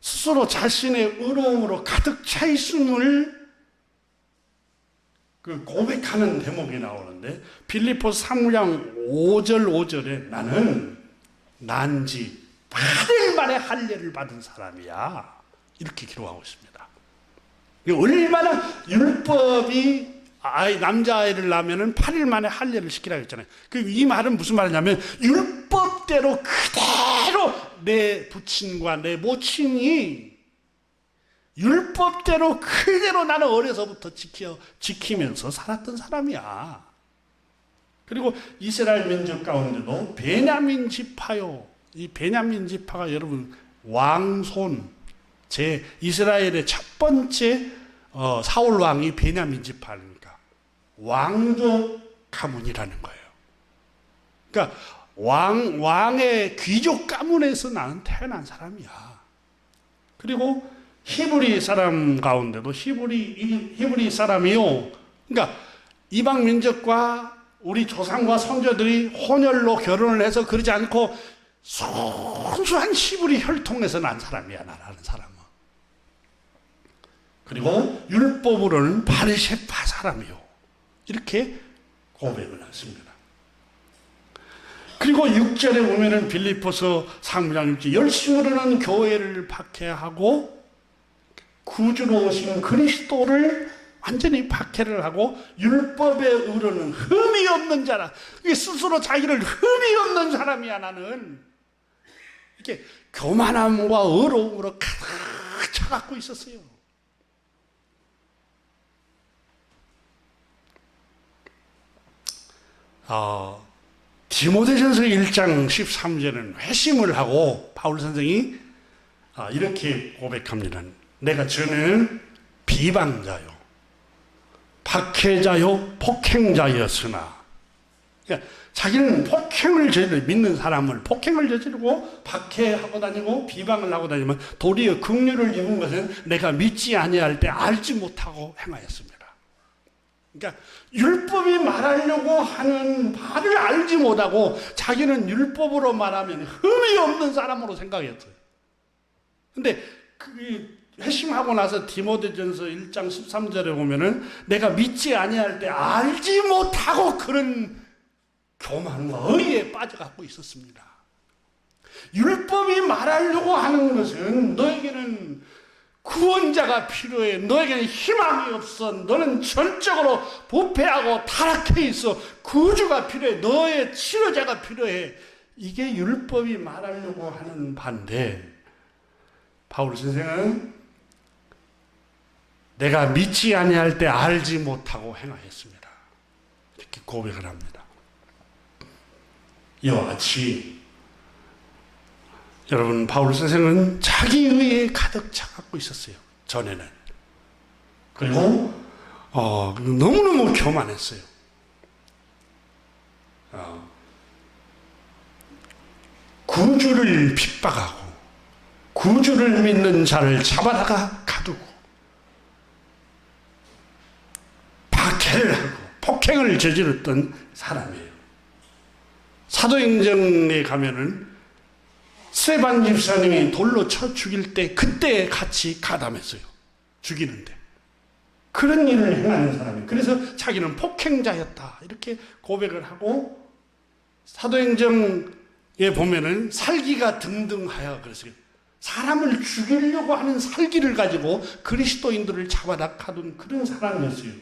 스스로 자신의 의로움으로 가득 차 있음을 고백하는 대목이 나오는데, 빌립보서 3장 5절에 나는 난지 8일 만에 할례를 받은 사람이야, 이렇게 기록하고 있습니다. 얼마나 율법이 남자아이를 낳으면 8일 만에 할례를 시키라고 했잖아요. 이 말은 무슨 말이냐면 율법대로 그대로 내 부친과 내 모친이 율법대로 그대로 나는 어려서부터 지키면서 살았던 사람이야. 그리고 이스라엘 민족 가운데도 베냐민 지파요. 이 베냐민 지파가 여러분 왕손, 이스라엘의 첫 번째 사울 왕이 베냐민 지파니까 왕족 가문이라는 거예요. 그러니까 왕의 귀족 가문에서 나는 태어난 사람이야. 그리고 히브리 사람 가운데도 히브리 사람이요. 그러니까 이방 민족과 우리 조상과 선조들이 혼혈로 결혼을 해서 그러지 않고 순수한 히브리 혈통에서 난 사람이야, 나라는 사람은. 그리고 율법으로는 바리새파 사람이요, 이렇게 고백을 했습니다. 그리고 6절에 보면은 빌립보서 3장 6절, 열심으로는 교회를 박해하고 구주로 오신 그리스도를 완전히 박해를 하고, 율법의 의로는 흠이 없는 자라. 스스로 자기를 흠이 없는 사람이야 나는, 이렇게 교만함과 의로움으로 가득 차갖고 있었어요. 디모데전서 1장 13절은 회심을 하고 바울 선생이 이렇게 고백합니다. 내가 저는 비방자요, 박해자요, 폭행자였으나, 그러니까 자기는 폭행을 저지르고, 믿는 사람을 폭행을 저지르고 박해하고 다니고 비방을 하고 다니면 도리어 긍휼을 입은 것은 내가 믿지 아니할 때 알지 못하고 행하였습니다. 그러니까 율법이 말하려고 하는 바를 알지 못하고 자기는 율법으로 말하면 흠이 없는 사람으로 생각했어요. 근데 그 회심하고 나서 디모데전서 1장 13절에 보면은 내가 믿지 아니할 때 알지 못하고 그런 교만과 의에 빠져갖고 있었습니다. 율법이 말하려고 하는 것은 너에게는 구원자가 필요해. 너에게는 희망이 없어. 너는 전적으로 부패하고 타락해 있어. 구주가 필요해. 너의 치료자가 필요해. 이게 율법이 말하려고 하는 바인데 바울 선생은 내가 믿지 아니할 때 알지 못하고 행하였습니다. 이렇게 고백을 합니다. 이와 같이 여러분, 바울 선생은 자기 의에 가득 차갖고 있었어요. 전에는. 그리고 너무너무 교만했어요. 구주를 핍박하고 구주를 믿는 자를 잡아다가 가두고 박해를 하고 폭행을 저질렀던 사람이에요. 사도행전에 가면은 스데반 집사님이 돌로 쳐 죽일 때 그때 같이 가담했어요. 죽이는데. 그런 일을 행하는 사람이에요. 그래서 자기는 폭행자였다 이렇게 고백을 하고 사도행전에 보면은 살기가 등등하여 그랬어요. 사람을 죽이려고 하는 살기를 가지고 그리스도인들을 잡아다 가둔 그런 사람이었어요.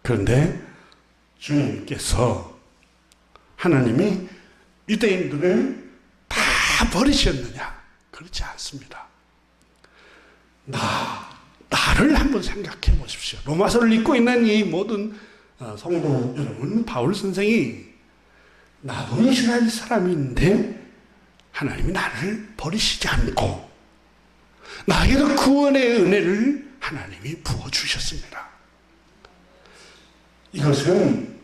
그런데 주님께서 하나님이 유대인들을 다 버리셨느냐? 그렇지 않습니다. 나를 한번 생각해 보십시오. 로마서를 읽고 있는 이 모든 성도 여러분, 바울 선생이 나도 이스라엘 사람인데 하나님이 나를 버리시지 않고 나에게도 구원의 은혜를 하나님이 부어주셨습니다. 이것은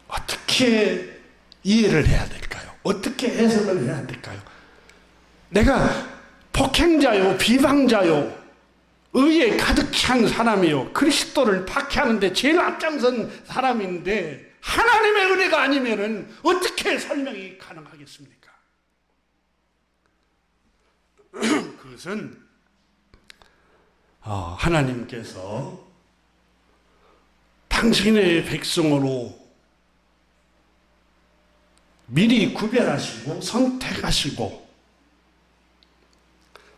어떻게 이해를 해야 될까요? 어떻게 해석을 해야 될까요? 내가 폭행자요, 비방자요, 의에 가득 찬 사람이요, 그리스도를 박해하는데 제일 앞장선 사람인데 하나님의 은혜가 아니면은 어떻게 설명이 가능하겠습니까? 그것은 하나님께서 당신의 백성으로 미리 구별하시고 선택하시고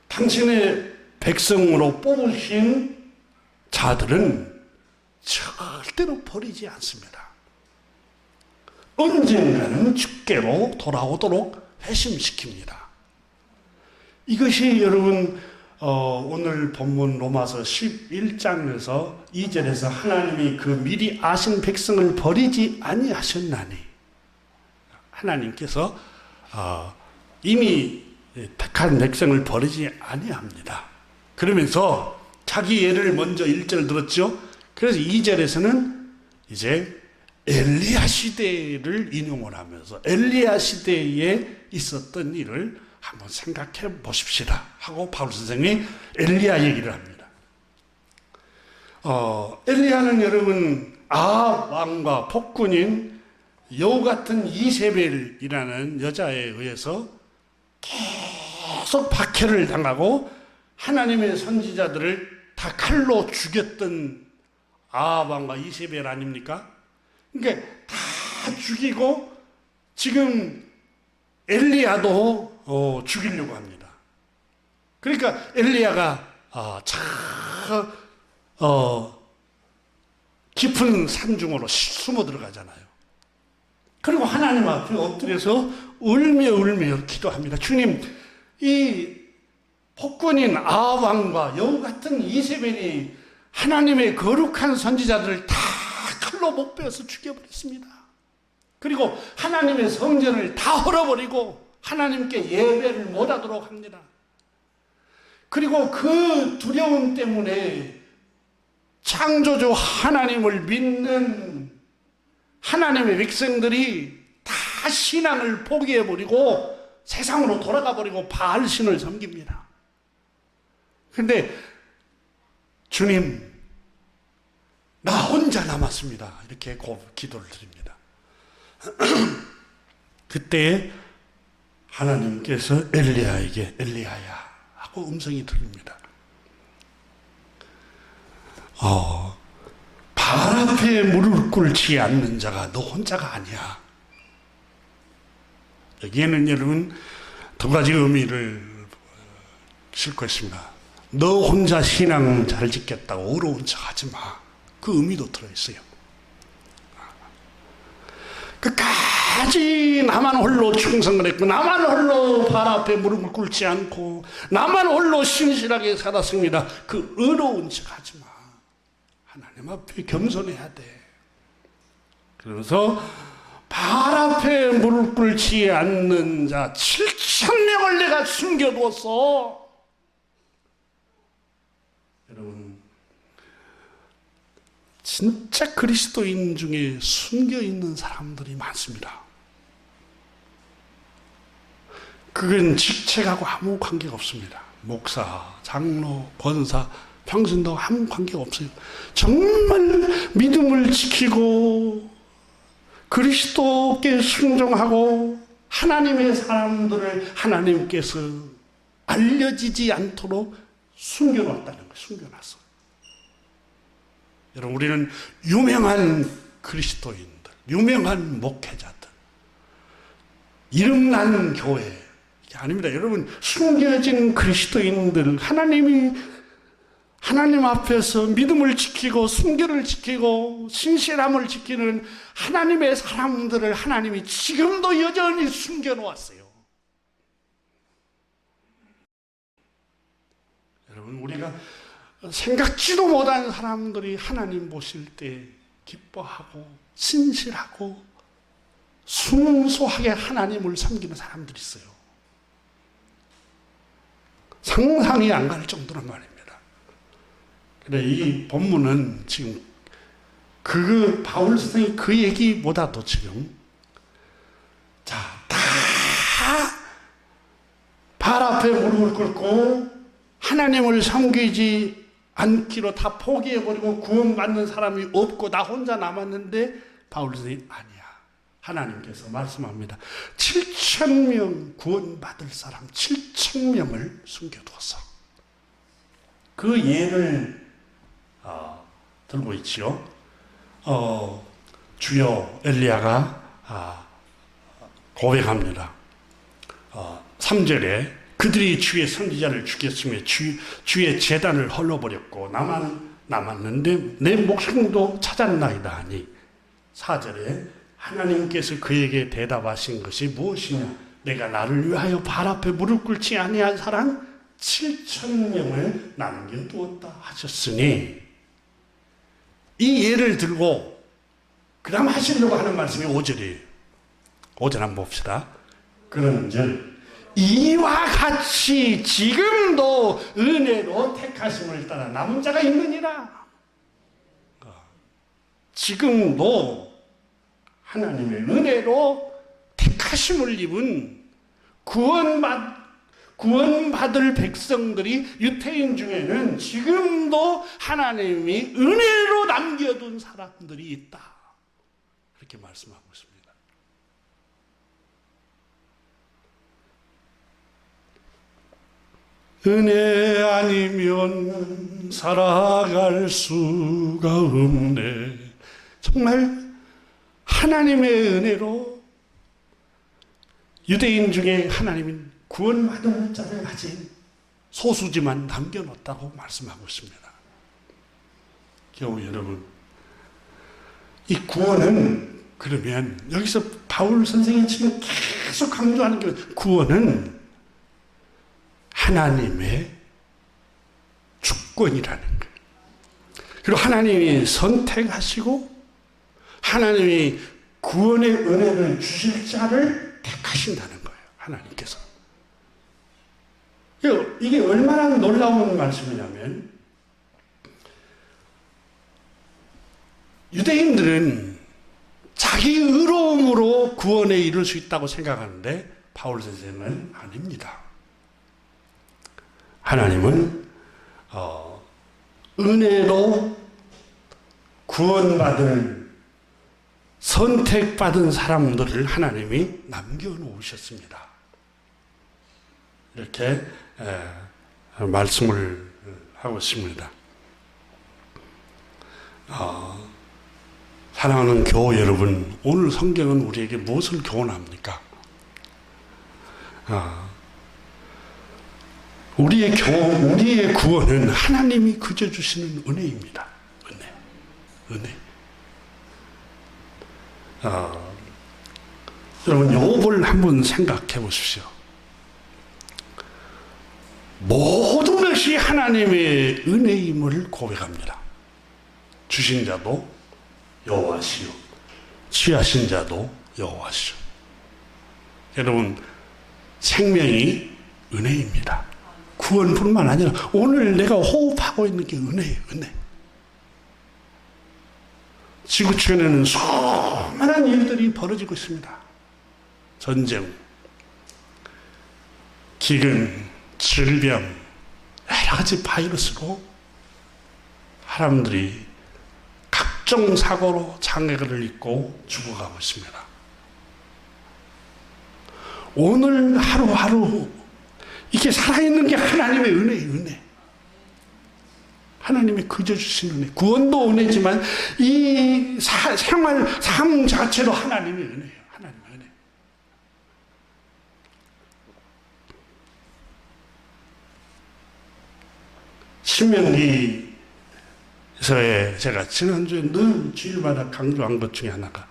당신의 백성으로 뽑으신 자들은 절대로 버리지 않습니다. 언젠가는 주께로 돌아오도록 회심시킵니다. 이것이 여러분 오늘 본문 로마서 11장에서 2절에서 하나님이 그 미리 아신 백성을 버리지 아니하셨나니 하나님께서 이미 택한 백성을 버리지 아니합니다. 그러면서 자기 예를 먼저 1절 들었죠. 그래서 2절에서는 이제 엘리야 시대를 인용을 하면서 엘리야 시대에 있었던 일을 한번 생각해 보십시다 하고 바울 선생이 엘리야 얘기를 합니다. 엘리야는 여러분 아합 왕과 폭군인 여우 같은 이세벨이라는 여자에 의해서 계속 박해를 당하고 하나님의 선지자들을 다 칼로 죽였던 아합 왕과 이세벨 아닙니까? 그러니까 다 죽이고 지금 엘리야도 죽이려고 합니다. 그러니까 엘리야가 깊은 산중으로 숨어 들어가잖아요. 그리고 하나님 앞에 엎드려서 울며 기도합니다. 주님, 이 폭군인 아합 왕과 여우 같은 이세벨이 하나님의 거룩한 선지자들을 다 칼로 못 베어서 죽여버렸습니다. 그리고 하나님의 성전을 다 헐어버리고 하나님께 예배를 못하도록 합니다. 그리고 그 두려움 때문에 창조주 하나님을 믿는 하나님의 백성들이 다 신앙을 포기해버리고 세상으로 돌아가버리고 바알신을 섬깁니다. 그런데 주님, 나 혼자 남았습니다. 이렇게 기도를 드립니다. 그때 하나님께서 엘리야에게 엘리야야 하고 음성이 들립니다. 발 앞에 무릎 꿇지 않는 자가 너 혼자가 아니야. 여기에는 여러분 두 가지 의미를 싣고 있습니다. 너 혼자 신앙 잘 지켰다고 어려운 척 하지 마. 그 의미도 들어있어요. 끝까지 나만 홀로 충성을 했고, 나만 홀로 발 앞에 무릎을 꿇지 않고, 나만 홀로 신실하게 살았습니다. 그 어려운 척 하지 마. 하나님 앞에 겸손해야 돼. 그러면서 발 앞에 무릎 꿇지 않는 자 7,000명을 내가 숨겨두었어. 여러분, 진짜 그리스도인 중에 숨겨있는 사람들이 많습니다. 그건 직책하고 아무 관계가 없습니다. 목사, 장로, 권사, 평신도 아무 관계가 없어요. 정말 믿음을 지키고 그리스도께 순종하고 하나님의 사람들을 하나님께서 알려지지 않도록 숨겨놨다는 거예요. 숨겨놨어. 여러분, 우리는 유명한 그리스도인들, 유명한 목회자들, 이름난 교회, 이게 아닙니다. 여러분, 숨겨진 그리스도인들, 하나님 앞에서 믿음을 지키고 순결을 지키고 신실함을 지키는 하나님의 사람들을 하나님이 지금도 여전히 숨겨놓았어요. 여러분, 우리가 생각지도 못한 사람들이 하나님 보실 때 기뻐하고 신실하고 순수하게 하나님을 섬기는 사람들이 있어요. 상상이 안 갈 정도란 말입니다. 그래, 이 본문은 지금 바울 선생이 그 얘기보다도 지금 다 발 앞에 무릎을 꿇고 하나님을 섬기지 않기로 다 포기해버리고 구원받는 사람이 없고 나 혼자 남았는데 바울 선생이 아니야. 하나님께서 말씀합니다. 7,000명 구원받을 사람 7,000명을 숨겨두었어. 그 예를 들고 있지요. 주여, 엘리야가 고백합니다. 3절에 그들이 주의 선지자를 죽였으며 주의 제단을 헐러버렸고 나만 남았는데 내 목숨도 찾았나이다 하니 4절에 하나님께서 그에게 대답하신 것이 무엇이냐? 내가 나를 위하여 발 앞에 무릎 꿇지 아니한 사람 7,000명을 남겨두었다 하셨으니, 이 예를 들고 그 다음 하시려고 하는 말씀이 5절이에요. 5절 한번 봅시다. 그런즉 이와 같이 지금도 은혜로 택하심을 따라 남은 자가 있느니라. 지금도 하나님의 은혜로 택하심을 입은 구원받을 백성들이 유태인 중에는 지금도 하나님이 은혜로 남겨둔 사람들이 있다. 그렇게 말씀하고 있습니다. 은혜 아니면 살아갈 수가 없네. 정말 하나님의 은혜로 유대인 중에 하나님이 구원받은 자를 가진 소수지만 남겨놓았다고 말씀하고 있습니다. 겨우 여러분, 이 구원은, 그러면 여기서 바울 선생이 지금 계속 강조하는 게, 구원은 하나님의 주권이라는 거예요. 그리고 하나님이 선택하시고 하나님이 구원의 은혜를 주실 자를 택하신다는 거예요. 하나님께서. 이게 얼마나 놀라운 말씀이냐면, 유대인들은 자기 의로움으로 구원에 이를 수 있다고 생각하는데 바울 선생은 아닙니다. 하나님은 은혜로 구원받을 선택받은 사람들을 하나님이 남겨놓으셨습니다. 이렇게 말씀을 하고 있습니다. 사랑하는 교우 여러분, 오늘 성경은 우리에게 무엇을 교훈합니까? 우리의 구원은 하나님이 그저 주시는 은혜입니다. 은혜. 여러분, 욥을 한번 생각해 보십시오. 모든 것이 하나님의 은혜임을 고백합니다. 주신 자도 여호와시요, 취하신 자도 여호와시요. 여러분, 생명이 은혜입니다. 구원뿐만 아니라 오늘 내가 호흡하고 있는 게 은혜예요. 은혜. 지구촌에는 수많은 일들이 벌어지고 있습니다. 전쟁, 기근, 질병, 여러 가지 바이러스로 사람들이 각종 사고로 장애를 입고 죽어가고 있습니다. 오늘 하루하루 이게 살아있는 게 하나님의 은혜예요. 은혜. 하나님이 그저 주신 은혜. 구원도 은혜지만 이 생활, 삶 자체로 하나님의 은혜예요. 하나님의 은혜. 신명기에서의 제가 지난주에 늘 주일마다 강조한 것 중에 하나가,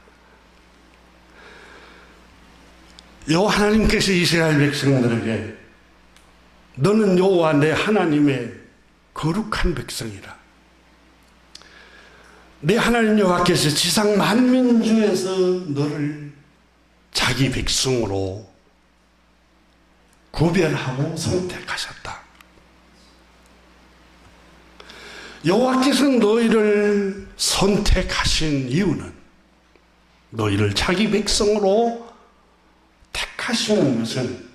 여호와 하나님께서 이스라엘 백성들에게 너는 여호와 내 하나님의 거룩한 백성이라. 내 하나님 여호와께서 지상 만민 중에서 너를 자기 백성으로 구별하고 선택하셨다. 여호와께서 너희를 선택하신 이유는 너희를 자기 백성으로 택하시는 것은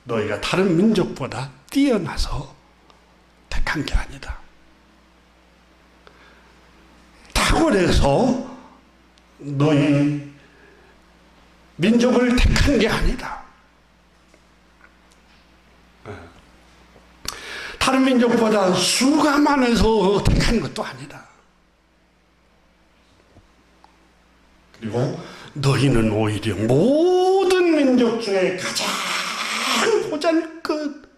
너희가 다른 민족보다 뛰어나서 택한 게 아니다. 탁월해서 너희 민족을 택한 게 아니다. 다른 민족보다 수가 많아서 택한 것도 아니다. 그리고 너희는 오히려 모든 민족 중에 가장 보잘것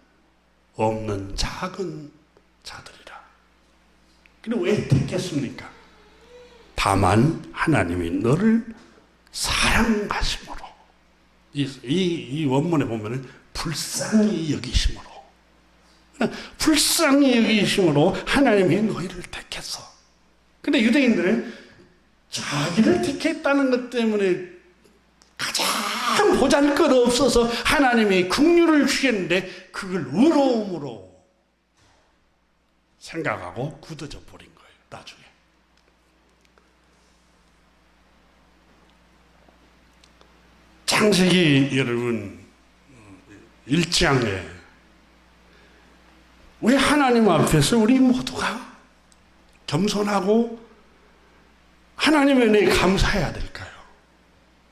없는 작은 자들이라. 그리고 왜 택했습니까? 다만 하나님이 너를 사랑하심으로, 이 원문에 보면은 불쌍히 여기심으로, 불쌍히 여기심으로 하나님이 너희를 택했어. 근데 유대인들은 자기를 택했다는 것 때문에 가장 보잘것 없어서 하나님이 긍휼을 주셨는데 그걸 의로움으로 생각하고 굳어져 버린 거예요. 나중에. 창세기 여러분 1장에 왜 하나님 앞에서 우리 모두가 겸손하고 하나님의 은혜에 감사해야 될까요?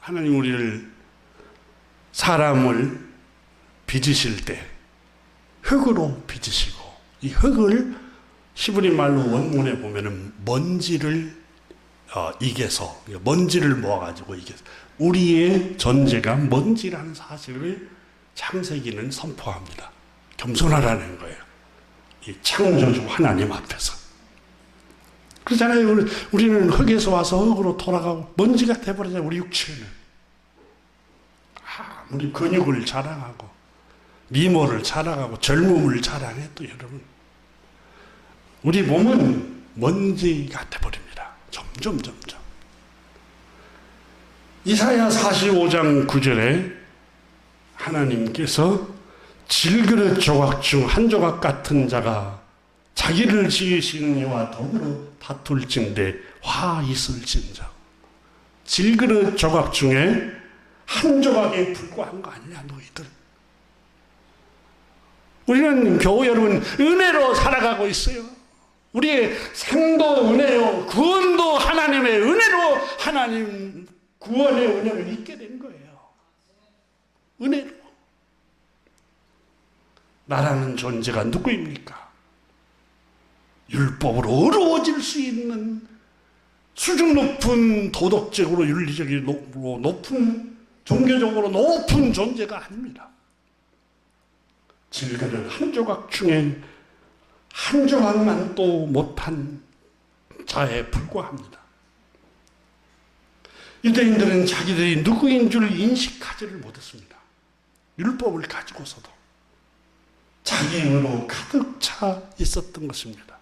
하나님 우리를, 사람을 빚으실 때 흙으로 빚으시고, 이 흙을 히브리 말로 원문에 보면은 먼지를 이겨서, 먼지를 모아가지고 이겨서, 우리의 존재가 먼지라는 사실을 창세기는 선포합니다. 겸손하라는 거예요. 이 창조주 하나님 앞에서. 그렇잖아요. 우리는 흙에서 와서 흙으로 돌아가고 먼지가 돼버리잖아요. 우리 육체는. 우리 근육을 자랑하고 미모를 자랑하고 젊음을 자랑해도 여러분, 우리 몸은 먼지가 돼버립니다. 점점. 이사야 45장 9절에 하나님께서 질그릇 조각 중 한 조각 같은 자가 자기를 지으신 이와 더불어 다툴진대 화 있을진저. 질그릇 조각 중에 한 조각에 불과한 거 아니냐 너희들. 우리는 교우 여러분 은혜로 살아가고 있어요. 우리의 생도 은혜요, 구원도 하나님의 은혜로 하나님 구원의 은혜를 잊게 된 거예요. 은혜로. 나라는 존재가 누구입니까? 율법으로 어려워질 수 있는 수준 높은 도덕적으로 윤리적으로 높은 종교적으로 높은 존재가 아닙니다. 질그릇 한 조각 중에 한 조각만 또 못한 자에 불과합니다. 유대인들은 자기들이 누구인 줄 인식하지를 못했습니다. 율법을 가지고서도 자기 힘으로 가득 차 있었던 것입니다.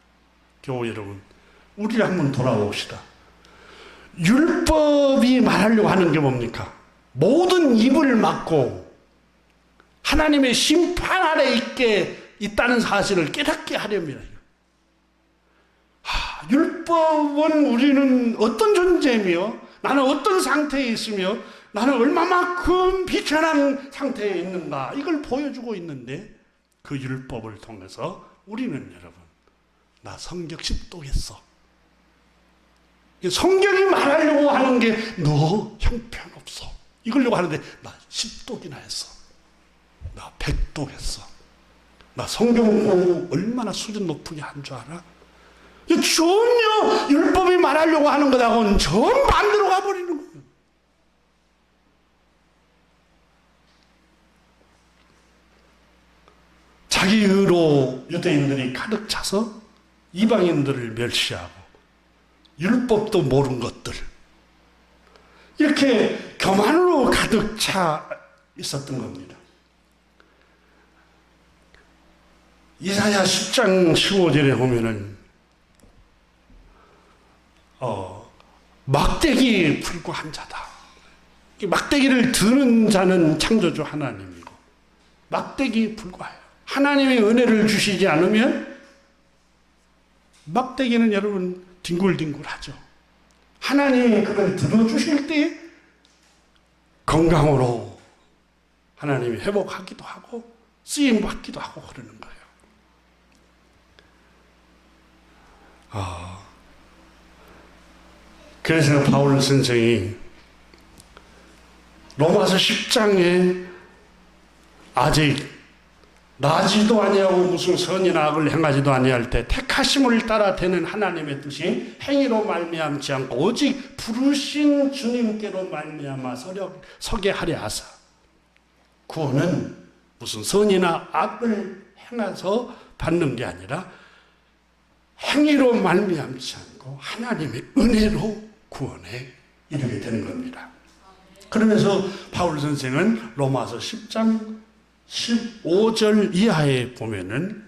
교우 여러분, 우리 한번 돌아봅시다. 율법이 말하려고 하는 게 뭡니까? 모든 입을 막고 하나님의 심판 아래 있다는 사실을 깨닫게 하려면, 율법은 우리는 어떤 존재며 나는 어떤 상태에 있으며 나는 얼마만큼 비천한 상태에 있는가, 이걸 보여주고 있는데, 그 율법을 통해서 우리는 여러분, 나 성경 10도 했어. 성경이 말하려고 하는 게 너 형편없어, 이걸려고 하는데 나 10독이나 했어, 나 100독 했어, 나 성경 공부 얼마나 수준 높게 한 줄 알아? 전혀 율법이 말하려고 하는 것하고는 정반대로 가버리는 거예요. 자기 의로 유대인들이 가득 차서 이방인들을 멸시하고 율법도 모르는 것들, 이렇게 교만으로 가득 차 있었던 겁니다. 이사야 10장 15절에 보면은 막대기에 불과한 자다. 막대기를 드는 자는 창조주 하나님이고 막대기에 불과해요. 하나님의 은혜를 주시지 않으면 막대기는 여러분 뒹굴뒹굴하죠. 하나님이 그걸 들어주실 때 건강으로 하나님이 회복하기도 하고 쓰임받기도 하고 그러는 거예요. 그래서 바울 선생이 로마서 10장에 아직 나지도 아니하고 무슨 선이나 악을 행하지도 아니할 때 택하심을 따라 되는 하나님의 뜻이 행위로 말미암지 않고 오직 부르신 주님께로 말미암아 서게 하려 하사, 구원은 무슨 선이나 악을 행해서 받는 게 아니라 행위로 말미암지 않고 하나님의 은혜로 구원에 이르게 되는 겁니다. 그러면서 바울 선생은 로마서 10장 15절 이하에 보면은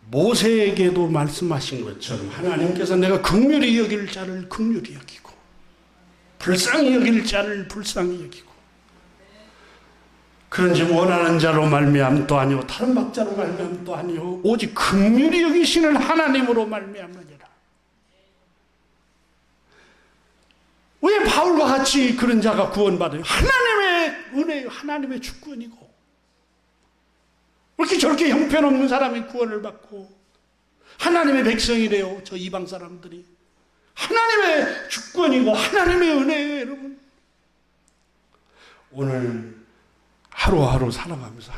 모세에게도 말씀하신 것처럼 하나님께서 내가 긍휼히 여길 자를 긍휼히 여기고 불쌍히 여길 자를 불쌍히 여기고, 그런지 원하는 자로 말미암도 아니오 다른 박자로 말미암도 아니오 오직 긍휼히 여기시는 하나님으로 말미암느니라. 왜 바울과 같이 그런 자가 구원받아요? 하나님의 은혜요, 하나님의 주권이고. 왜 이렇게 저렇게 형편없는 사람이 구원을 받고 하나님의 백성이래요, 저 이방 사람들이. 하나님의 주권이고 하나님의 은혜예요, 여러분. 오늘 하루하루 살아가면서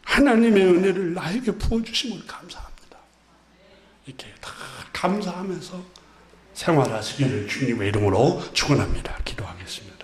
하나님의 은혜를 나에게 부어주심을 감사합니다. 이렇게 다 감사하면서 생활하시기를 주님의 이름으로 축원합니다. 기도하겠습니다.